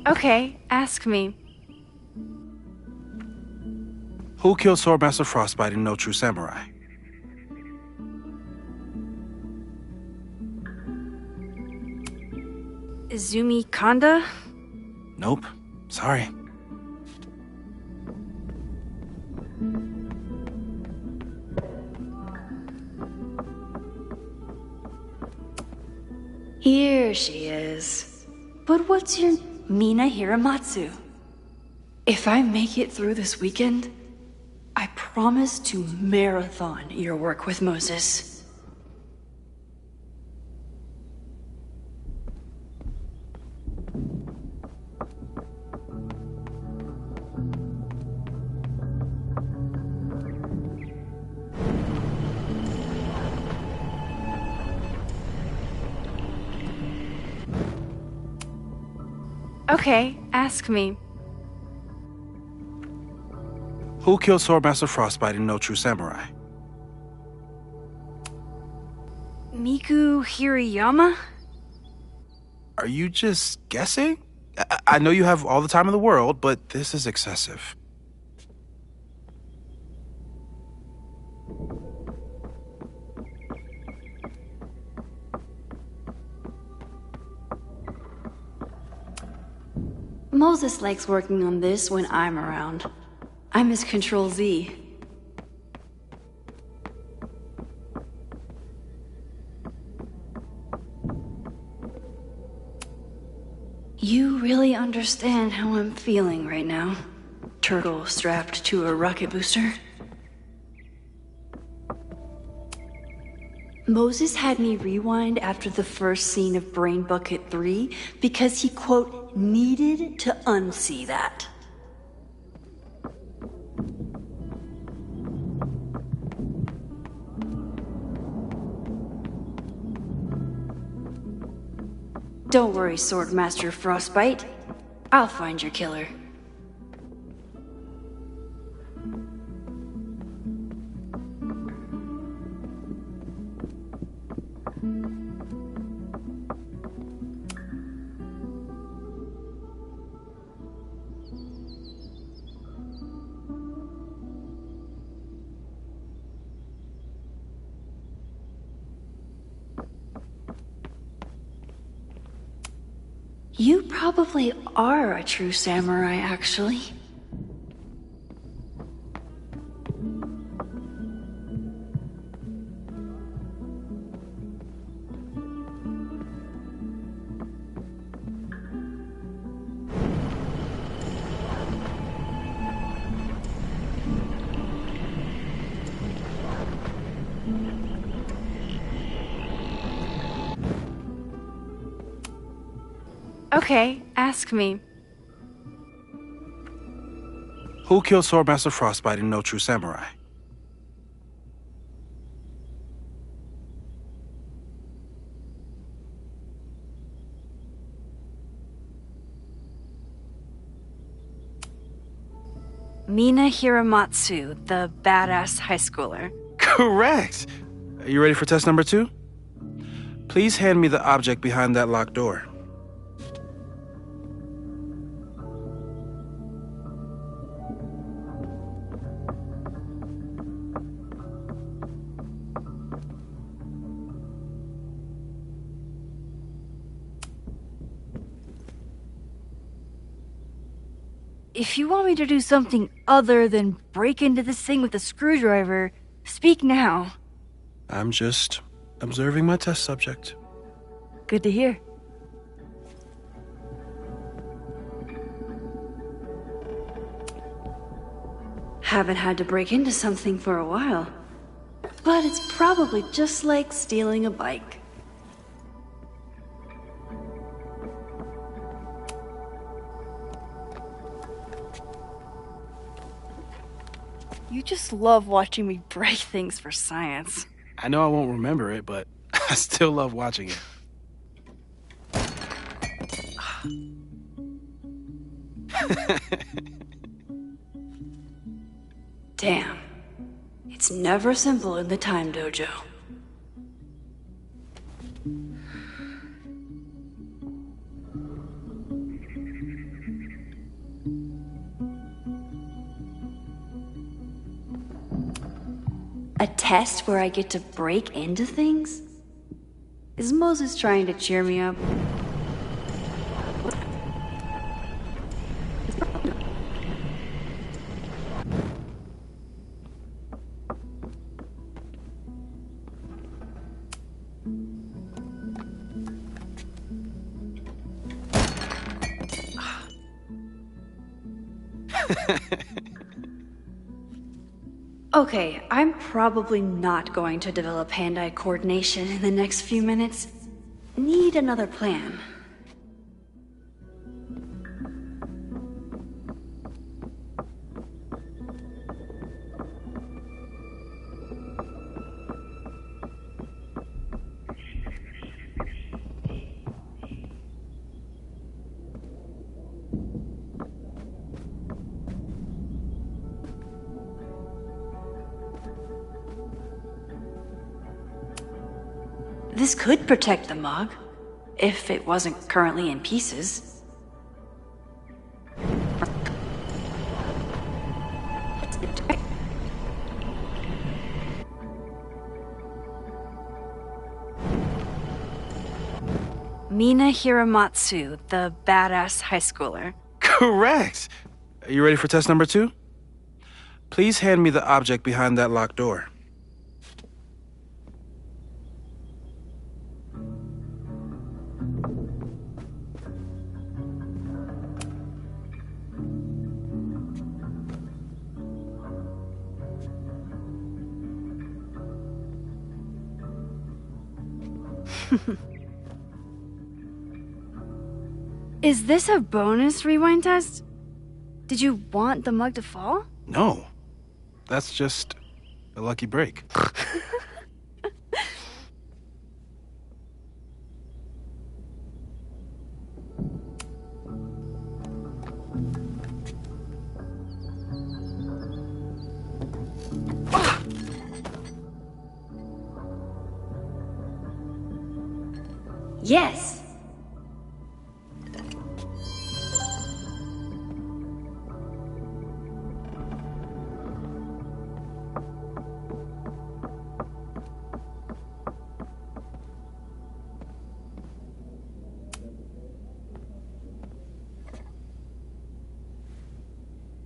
Okay, ask me. Who killed Swordmaster Frostbite in No True Samurai? Izumi Kanda? Nope. Sorry. Here she is. But what's your... Mina Hiramatsu. If I make it through this weekend, I promise to marathon your work with Moses. Okay, ask me. Who killed Swordmaster Frostbite in No True Samurai? Miku Hirayama? Are you just guessing? I know you have all the time in the world, but this is excessive. Moses likes working on this when I'm around. I'm his Control-Z. You really understand how I'm feeling right now? Turtle strapped to a rocket booster? Moses had me rewind after the first scene of Brain Bucket 3 because he, quote, needed to unsee that. Don't worry, Swordmaster Frostbite. I'll find your killer. You probably are a true samurai, actually. Okay, ask me. Who killed Swordmaster Frostbite in No True Samurai? Mina Hiramatsu, the badass high schooler. Correct! Are you ready for test number 2? Please hand me the object behind that locked door. If you want me to do something other than break into this thing with a screwdriver, speak now. I'm just observing my test subject. Good to hear. Haven't had to break into something for a while. But it's probably just like stealing a bike. You just love watching me break things for science. I know I won't remember it, but I still love watching it. Damn. It's never simple in the Time Dojo. A test where I get to break into things? Is Moses trying to cheer me up? Okay, I'm probably not going to develop hand-eye coordination in the next few minutes. Need another plan. This could protect the mug, if it wasn't currently in pieces. Mina Hiramatsu, the badass high schooler. Correct! Are you ready for test number 2? Please hand me the object behind that locked door. Is this a bonus rewind test? Did you want the mug to fall? No. That's just a lucky break. Yes!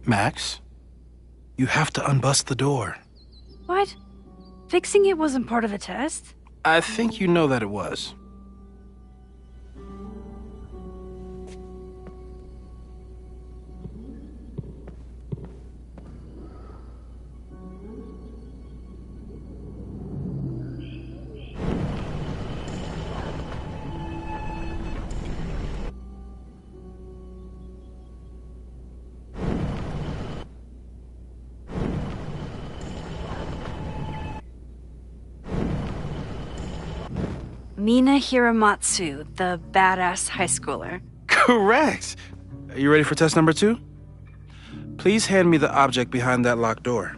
Max, you have to unbust the door. What? Fixing it wasn't part of the test? I think you know that it was. Mina Hiramatsu, the badass high schooler. Correct! Are you ready for test number 2? Please hand me the object behind that locked door.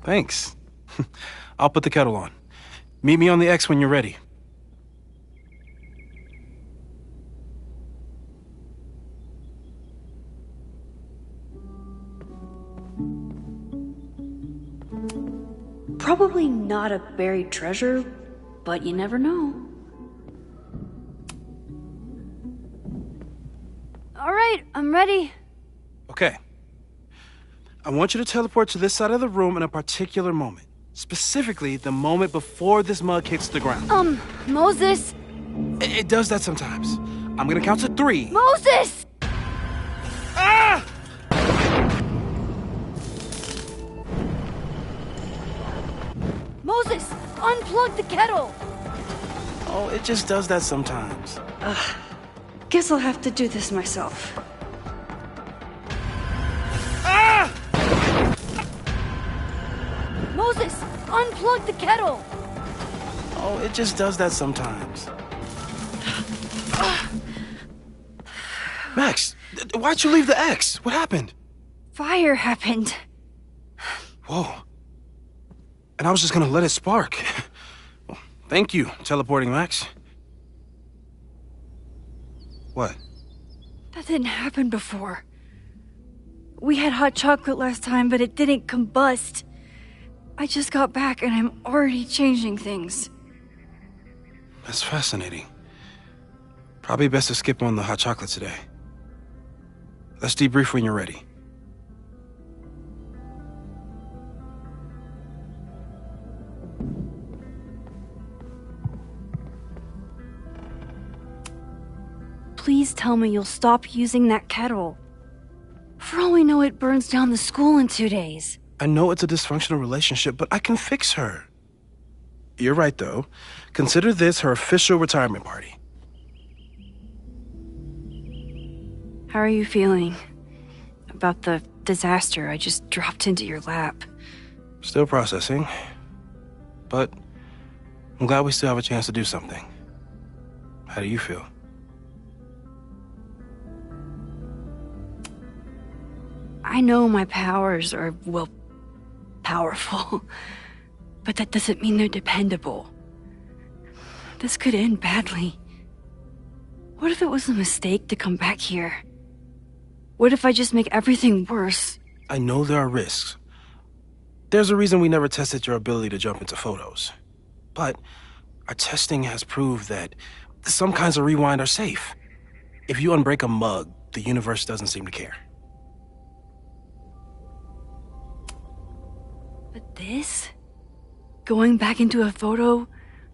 Thanks. I'll put the kettle on. Meet me on the X when you're ready. Probably not a buried treasure, but you never know. All right, I'm ready. Okay. I want you to teleport to this side of the room in a particular moment. Specifically, the moment before this mug hits the ground. Moses! It does that sometimes. I'm gonna count to 3. Moses! Ah! unplug the kettle! Oh, it just does that sometimes. Guess I'll have to do this myself. Ah! Moses, unplug the kettle! Oh, it just does that sometimes. Max, why'd you leave the X? What happened? Fire happened. Whoa. And I was just gonna let it spark. Well, thank you, teleporting Max. What? That didn't happen before. We had hot chocolate last time, but it didn't combust. I just got back and I'm already changing things. That's fascinating. Probably best to skip on the hot chocolate today. Let's debrief when you're ready. Please tell me you'll stop using that kettle. For all we know, it burns down the school in 2 days. I know it's a dysfunctional relationship, but I can fix her. You're right, though. Consider this her official retirement party. How are you feeling about the disaster I just dropped into your lap? Still processing. But I'm glad we still have a chance to do something. How do you feel? I know my powers are, well, powerful. But that doesn't mean they're dependable. This could end badly. What if it was a mistake to come back here? What if I just make everything worse? I know there are risks. There's a reason we never tested your ability to jump into photos. But our testing has proved that some kinds of rewind are safe. If you unbreak a mug, the universe doesn't seem to care. But this? Going back into a photo?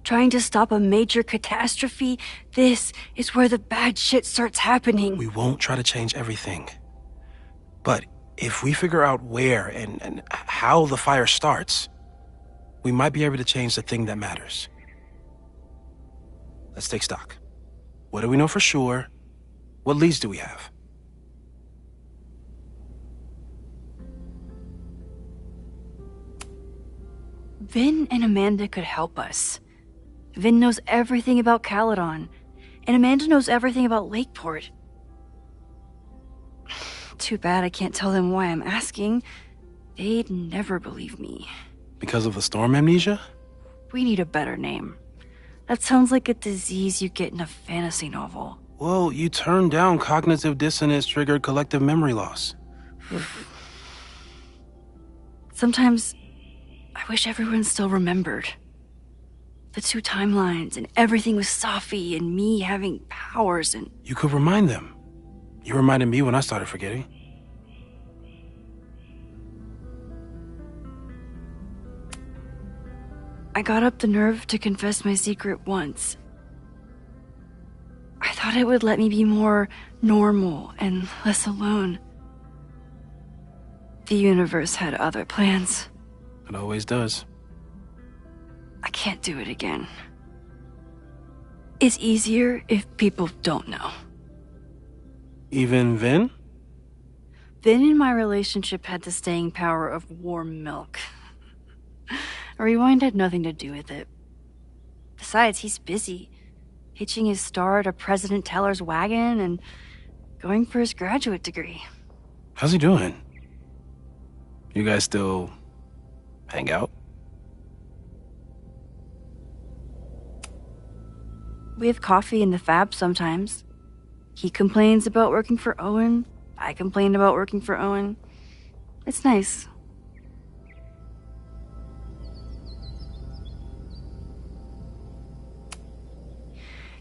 Trying to stop a major catastrophe? This is where the bad shit starts happening. We won't try to change everything. But if we figure out where and how the fire starts, we might be able to change the thing that matters. Let's take stock. What do we know for sure? What leads do we have? Vin and Amanda could help us. Vin knows everything about Caledon, and Amanda knows everything about Lakeport. Too bad I can't tell them why I'm asking. They'd never believe me. Because of the storm amnesia? We need a better name. That sounds like a disease you get in a fantasy novel. Well, you turned down cognitive dissonance triggered collective memory loss. Sometimes I wish everyone still remembered. The 2 timelines, and everything with Safi, and me having powers, and... You could remind them. You reminded me when I started forgetting. I got up the nerve to confess my secret once. I thought it would let me be more normal and less alone. The universe had other plans. It always does. I can't do it again. It's easier if people don't know. Even Vin? Vin in my relationship had the staying power of warm milk. A rewind had nothing to do with it. Besides, he's busy, hitching his star to President Teller's wagon and going for his graduate degree. How's he doing? You guys still hang out? We have coffee in the Fab sometimes. He complains about working for Owen. I complain about working for Owen. It's nice.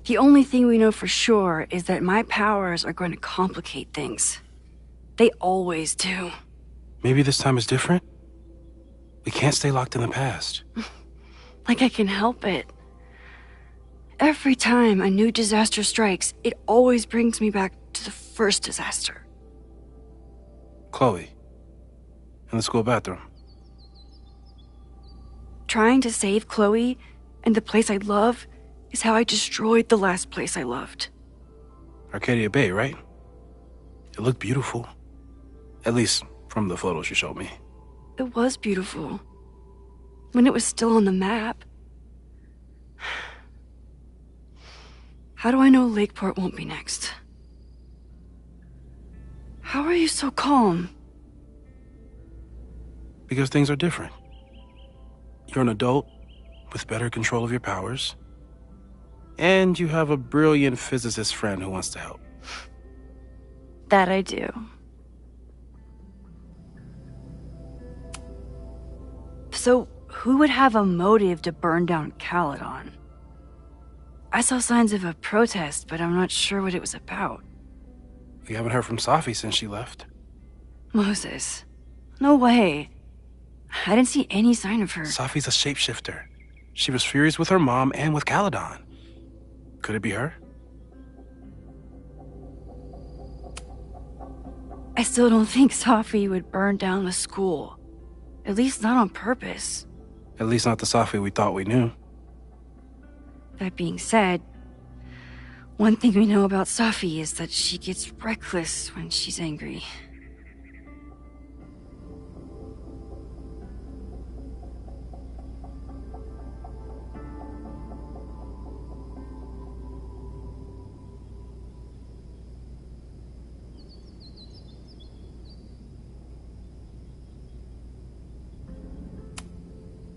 The only thing we know for sure is that my powers are going to complicate things. They always do. Maybe this time is different? We can't stay locked in the past. Like I can help it. Every time a new disaster strikes, it always brings me back to the first disaster. Chloe, in the school bathroom. Trying to save Chloe And the place I love is how I destroyed the last place I loved. Arcadia Bay, right? It looked beautiful. At least from the photos you showed me. It was beautiful. When it was still on the map. How do I know Lakeport won't be next? How are you so calm? Because things are different. You're an adult with better control of your powers. And you have a brilliant physicist friend who wants to help. That I do. So, who would have a motive to burn down Caledon? I saw signs of a protest, but I'm not sure what it was about. We haven't heard from Safi since she left. Moses. No way. I didn't see any sign of her. Safi's a shapeshifter. She was furious with her mom and with Caledon. Could it be her? I still don't think Safi would burn down the school. At least not on purpose. At least not the Safi we thought we knew. That being said, one thing we know about Safi is that she gets reckless when she's angry.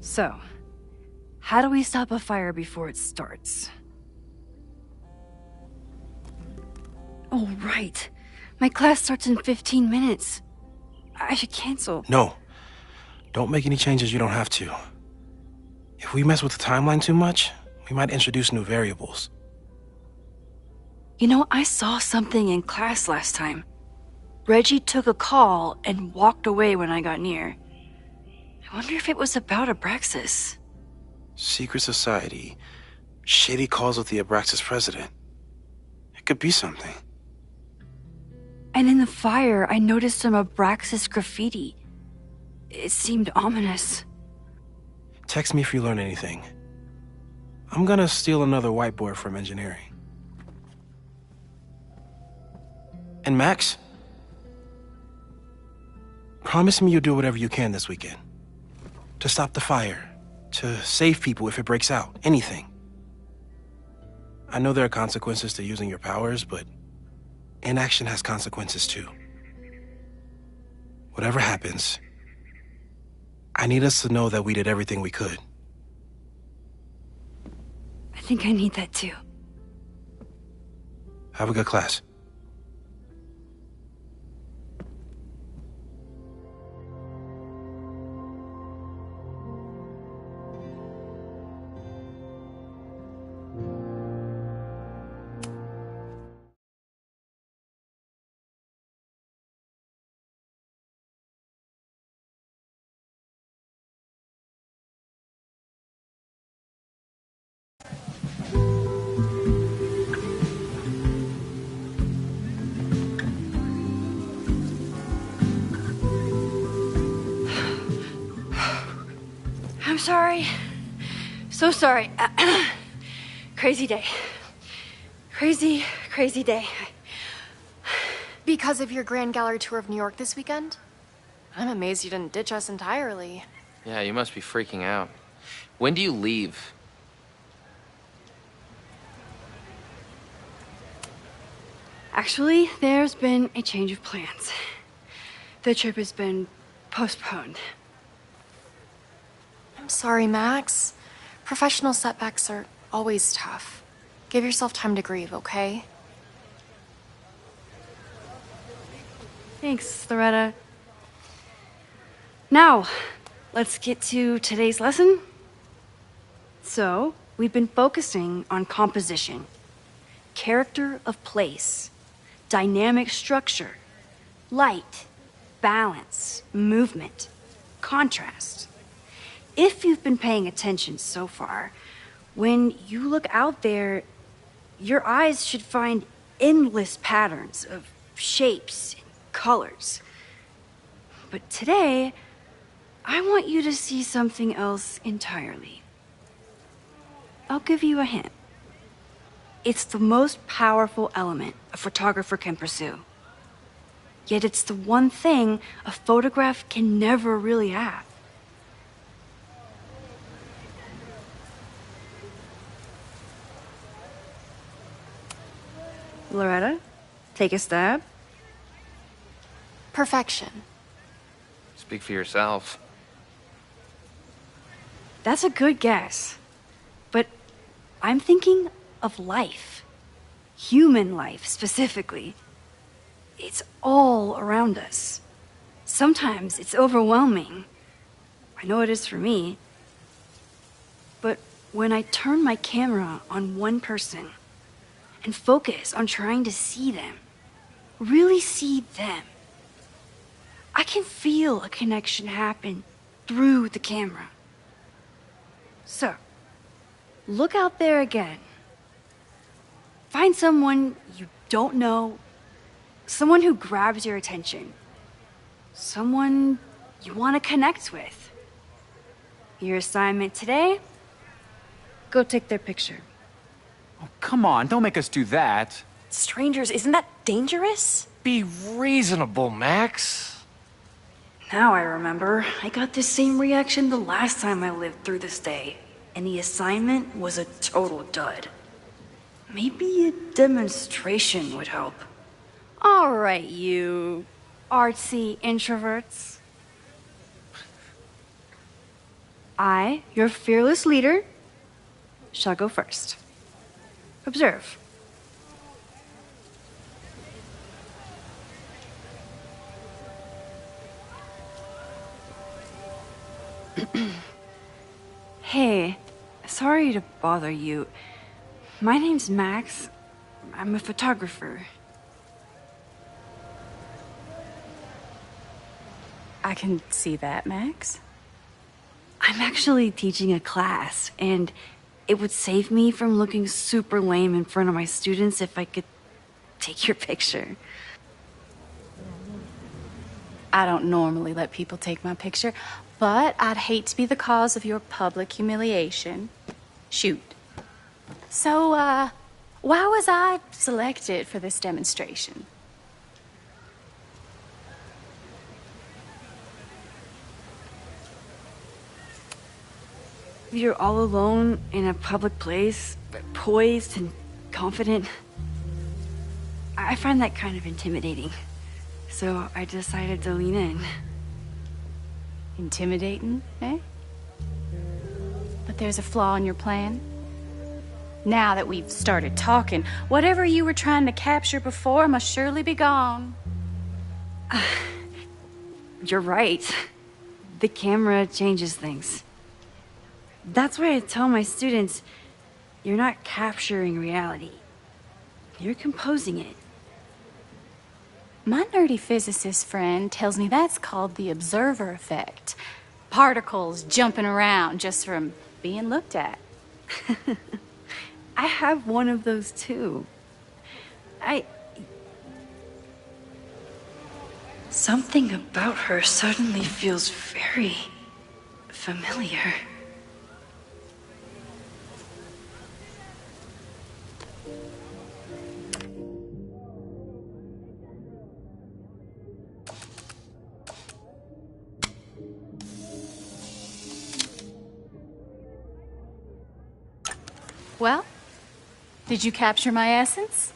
So, how do we stop a fire before it starts? Oh, right. My class starts in 15 minutes. I should cancel. No. Don't make any changes you don't have to. If we mess with the timeline too much, we might introduce new variables. You know, I saw something in class last time. Reggie took a call and walked away when I got near. I wonder if it was about Abraxas. Secret society. Shady calls with the Abraxas president. It could be something. And in the fire, I noticed some Abraxas graffiti. It seemed ominous. Text me if you learn anything. I'm gonna steal another whiteboard from engineering. And Max? Promise me you'll do whatever you can this weekend. To stop the fire. To save people if it breaks out. Anything. I know there are consequences to using your powers, but inaction has consequences too. Whatever happens, I need us to know that we did everything we could. I think I need that too. Have a good class. I'm sorry. So sorry. Crazy day. Crazy day. Because of your Grand Gallery tour of New York this weekend? I'm amazed you didn't ditch us entirely. Yeah, you must be freaking out. When do you leave? Actually, there's been a change of plans. The trip has been postponed. I'm sorry, Max. Professional setbacks are always tough. Give yourself time to grieve, okay? Thanks, Loretta. Now, let's get to today's lesson. So, we've been focusing on composition, character of place, dynamic structure, light, balance, movement, contrast. If you've been paying attention so far, when you look out there, your eyes should find endless patterns of shapes and colors. But today, I want you to see something else entirely. I'll give you a hint. It's the most powerful element a photographer can pursue. Yet it's the one thing a photograph can never really have. Loretta, take a stab. Perfection. Speak for yourself. That's a good guess. But I'm thinking of life. Human life, specifically. It's all around us. Sometimes it's overwhelming. I know it is for me. But when I turn my camera on one person and focus on trying to see them, really see them, I can feel a connection happen through the camera. So, look out there again. Find someone you don't know, someone who grabs your attention, someone you want to connect with. Your assignment today? Go take their picture. Oh, come on, don't make us do that. Strangers, isn't that dangerous? Be reasonable, Max. Now I remember. I got the same reaction the last time I lived through this day, and the assignment was a total dud. Maybe a demonstration would help. All right, you artsy introverts. I, your fearless leader, shall go first. Observe. Hey, sorry to bother you. My name's Max. I'm a photographer. I can see that, Max. I'm actually teaching a class, and it would save me from looking super lame in front of my students if I could take your picture. I don't normally let people take my picture, but I'd hate to be the cause of your public humiliation. Shoot. So, why was I selected for this demonstration? You're all alone in a public place, poised and confident. I find that kind of intimidating. So I decided to lean in. Intimidating, eh? But there's a flaw in your plan. Now that we've started talking, whatever you were trying to capture before must surely be gone. You're right. The camera changes things. That's why I tell my students, you're not capturing reality. You're composing it. My nerdy physicist friend tells me that's called the observer effect. Particles jumping around just from being looked at. I have one of those too. Something about her suddenly feels very familiar. Well, did you capture my essence?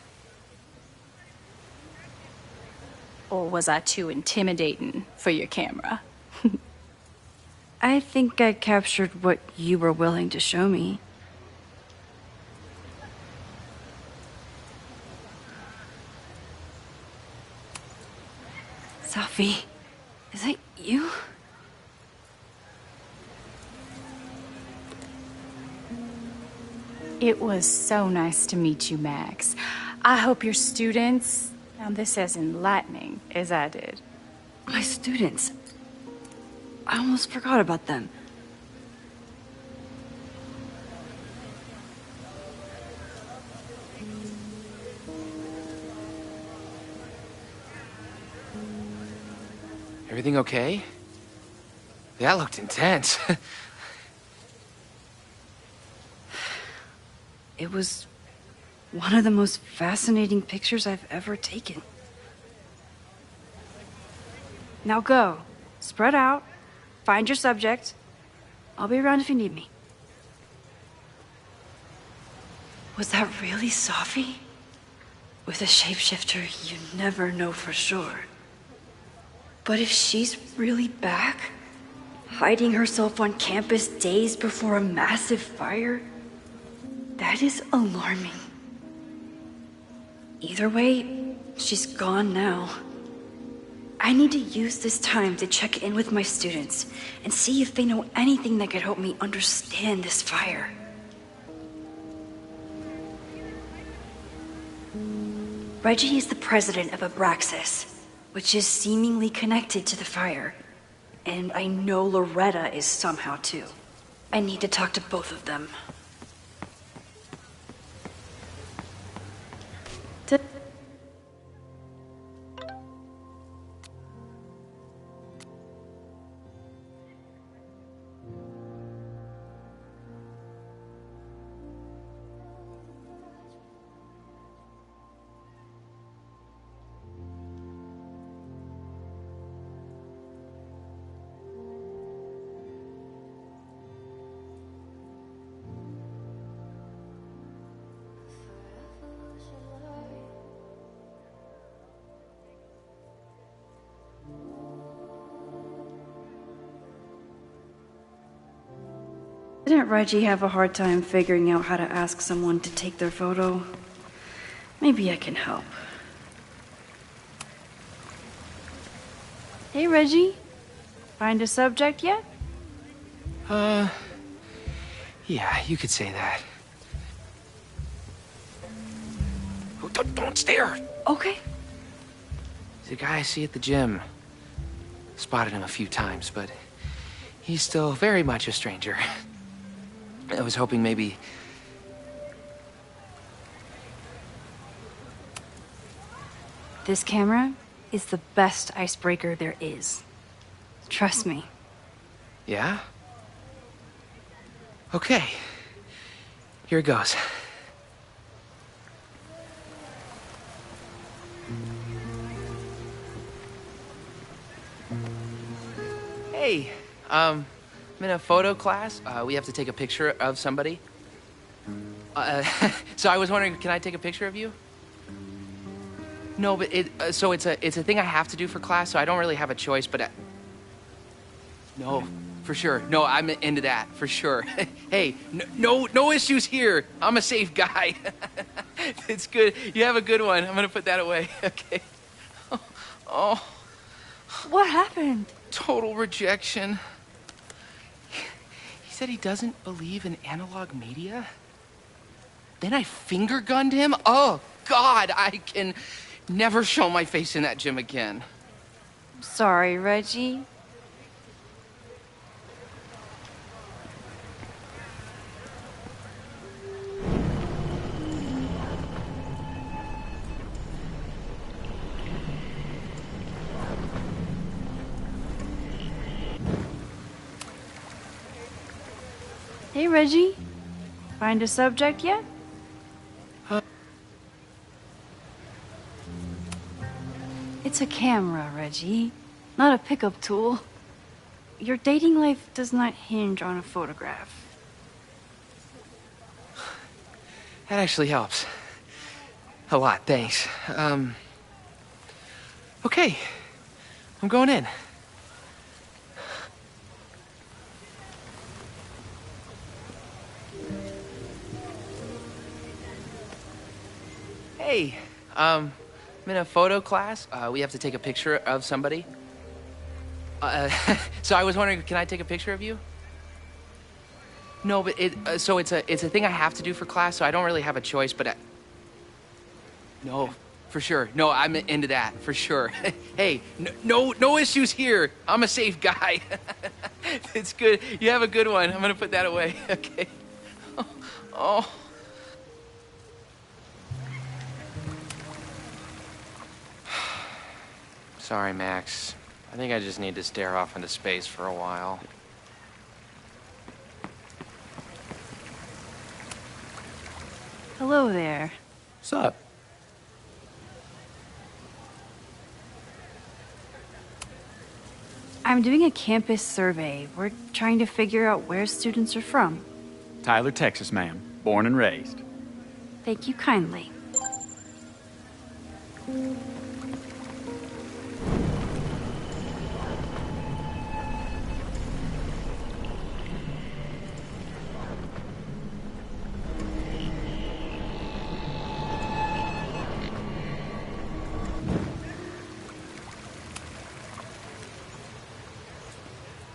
Or was I too intimidating for your camera? I think I captured what you were willing to show me. Sophie, is that you? It was so nice to meet you, Max. I hope your students found this as enlightening as I did. My students? I almost forgot about them. Everything okay? That looked intense. It was one of the most fascinating pictures I've ever taken. Now go. Spread out. Find your subject. I'll be around if you need me. Was that really Safi? With a shapeshifter, you never know for sure. But if she's really back, hiding herself on campus days before a massive fire, that is alarming. Either way, she's gone now. I need to use this time to check in with my students and see if they know anything that could help me understand this fire. Reggie is the president of Abraxas, which is seemingly connected to the fire. And I know Loretta is somehow too. I need to talk to both of them. Didn't Reggie have a hard time figuring out how to ask someone to take their photo? Maybe I can help. Hey, Reggie. Find a subject yet? Yeah, you could say that. Oh, don't stare! Okay. He's a guy I see at the gym. Spotted him a few times, but he's still very much a stranger. I was hoping maybe... This camera is the best icebreaker there is. Trust me. Yeah? Okay. Here it goes. Hey, I'm in a photo class. We have to take a picture of somebody. So I was wondering, can I take a picture of you? No, but so it's a thing I have to do for class, so I don't really have a choice, but no, for sure. No, I'm into that, for sure. Hey, no issues here. I'm a safe guy. It's good. You have a good one. I'm gonna put that away. Okay. Oh. What happened? Total rejection. He said he doesn't believe in analog media. Then I finger gunned him. Oh, God, I can never show my face in that gym again. Sorry, Reggie. Hey, Reggie. Find a subject yet? It's a camera, Reggie, not a pickup tool. Your dating life does not hinge on a photograph. That actually helps. A lot, thanks. Okay. I'm going in. Hey, I'm in a photo class. We have to take a picture of somebody. So I was wondering, can I take a picture of you? No, but so it's a thing I have to do for class, so I don't really have a choice, but no, for sure. No, I'm into that, for sure. Hey, no issues here. I'm a safe guy. It's good. You have a good one. I'm gonna put that away. Okay. Oh. Sorry, Max. I think I just need to stare off into space for a while. Hello there. What's up? I'm doing a campus survey. We're trying to figure out where students are from. Tyler, Texas, ma'am. Born and raised. Thank you kindly.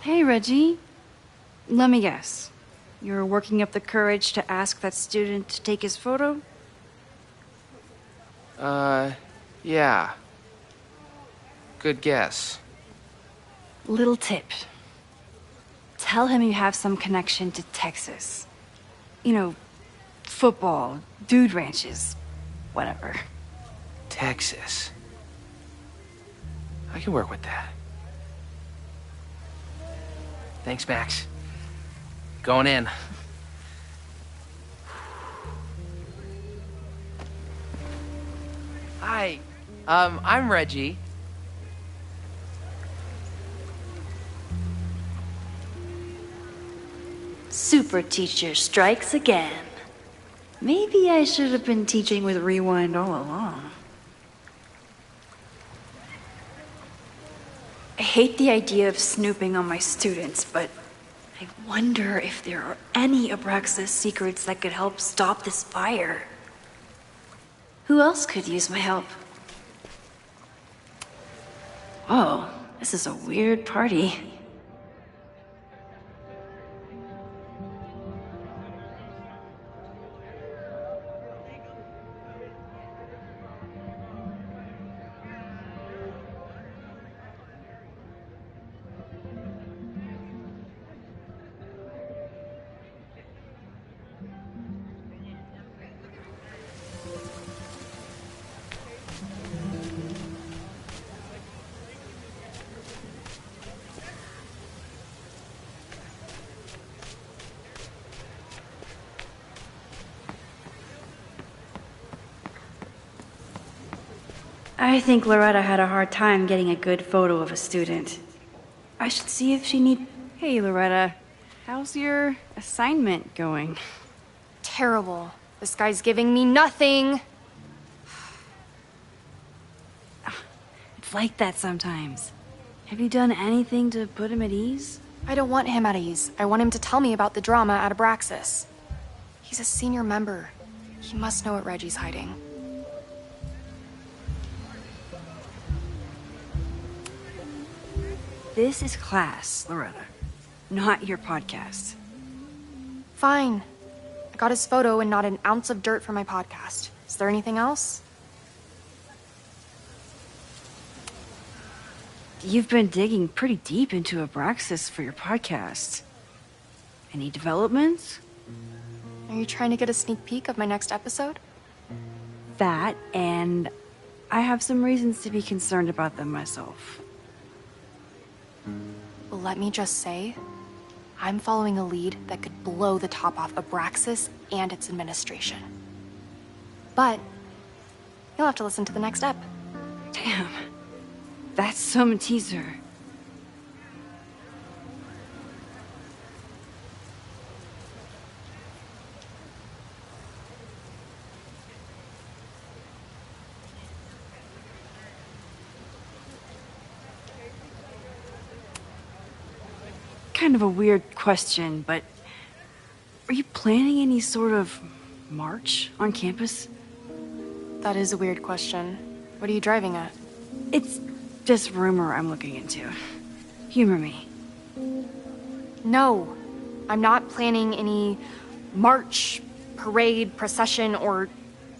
Hey, Reggie. Let me guess. You're working up the courage to ask that student to take his photo? Yeah. Good guess. Little tip. Tell him you have some connection to Texas. You know, football, dude ranches, whatever. Texas. I can work with that. Thanks, Max. Going in. Hi. I'm Reggie. Super teacher strikes again. Maybe I should have been teaching with Rewind all along. I hate the idea of snooping on my students, but I wonder if there are any Abraxas secrets that could help stop this fire. Who else could use my help? Whoa, this is a weird party. I think Loretta had a hard time getting a good photo of a student. I should see if she need... Hey, Loretta. How's your assignment going? Terrible. This guy's giving me nothing. It's like that sometimes. Have you done anything to put him at ease? I don't want him at ease. I want him to tell me about the drama at Abraxas. He's a senior member. He must know what Reggie's hiding. This is class, Loretta, not your podcast. Fine. I got his photo and not an ounce of dirt for my podcast. Is there anything else? You've been digging pretty deep into Abraxas for your podcast. Any developments? Are you trying to get a sneak peek of my next episode? That, and I have some reasons to be concerned about them myself. Well, let me just say, I'm following a lead that could blow the top off Abraxas and its administration. But you'll have to listen to the next ep. Damn. That's some teaser. Kind of a weird question, but are you planning any sort of march on campus? That is a weird question. What are you driving at? It's just rumor I'm looking into. Humor me. No, I'm not planning any march, parade, procession, or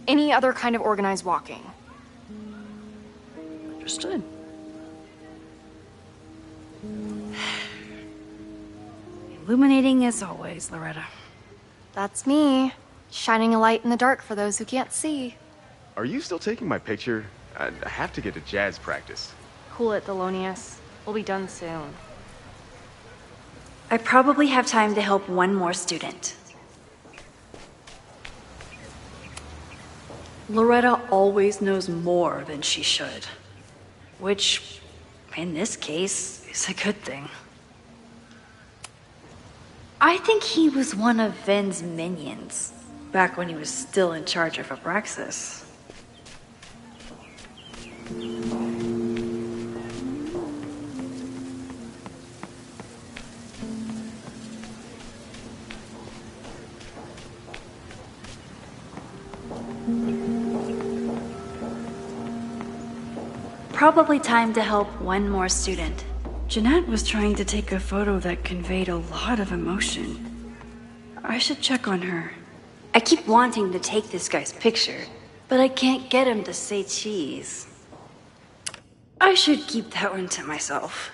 any other kind of organized walking. Understood. Illuminating as always, Loretta. That's me, shining a light in the dark for those who can't see. Are you still taking my picture? I have to get to jazz practice. Cool it, Thelonious. We'll be done soon. I probably have time to help one more student. Loretta always knows more than she should. Which, in this case, is a good thing. I think he was one of Ven's minions, back when he was still in charge of Abraxas. Probably time to help one more student. Jeanette was trying to take a photo that conveyed a lot of emotion. I should check on her. I keep wanting to take this guy's picture, but I can't get him to say cheese. I should keep that one to myself.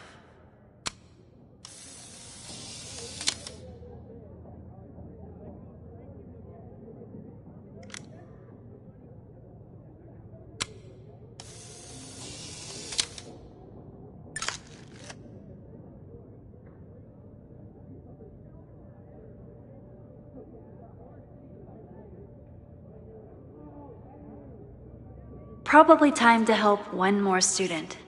Probably time to help one more student.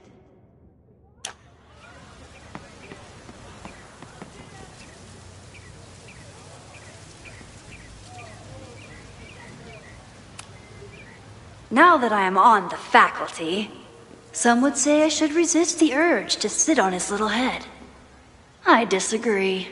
Now that I am on the faculty, some would say I should resist the urge to sit on his little head. I disagree.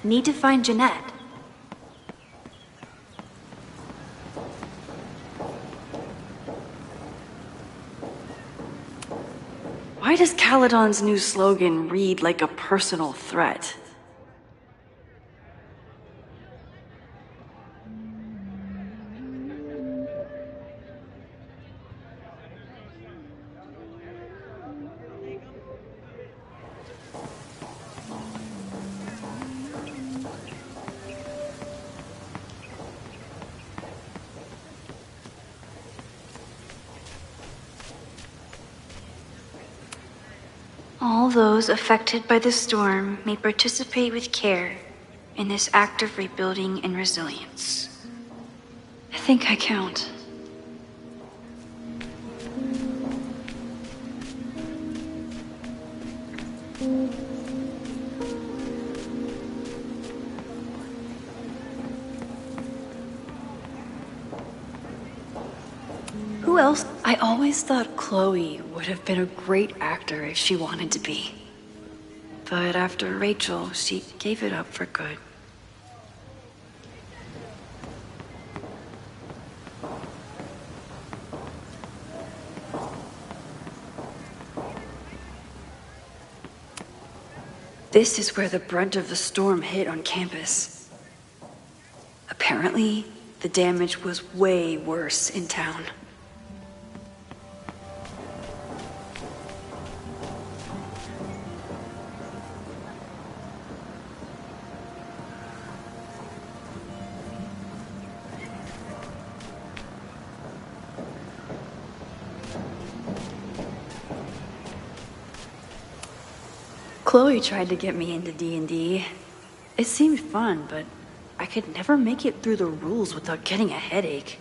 Need to find Jeanette. Why does Caledon's new slogan read like a personal threat? All those affected by the storm may participate with care in this act of rebuilding and resilience. I think I count. Who else? I always thought Chloe would have been a great actor if she wanted to be. But after Rachel, she gave it up for good. This is where the brunt of the storm hit on campus. Apparently, the damage was way worse in town. Chloe tried to get me into D&D. It seemed fun, but I could never make it through the rules without getting a headache.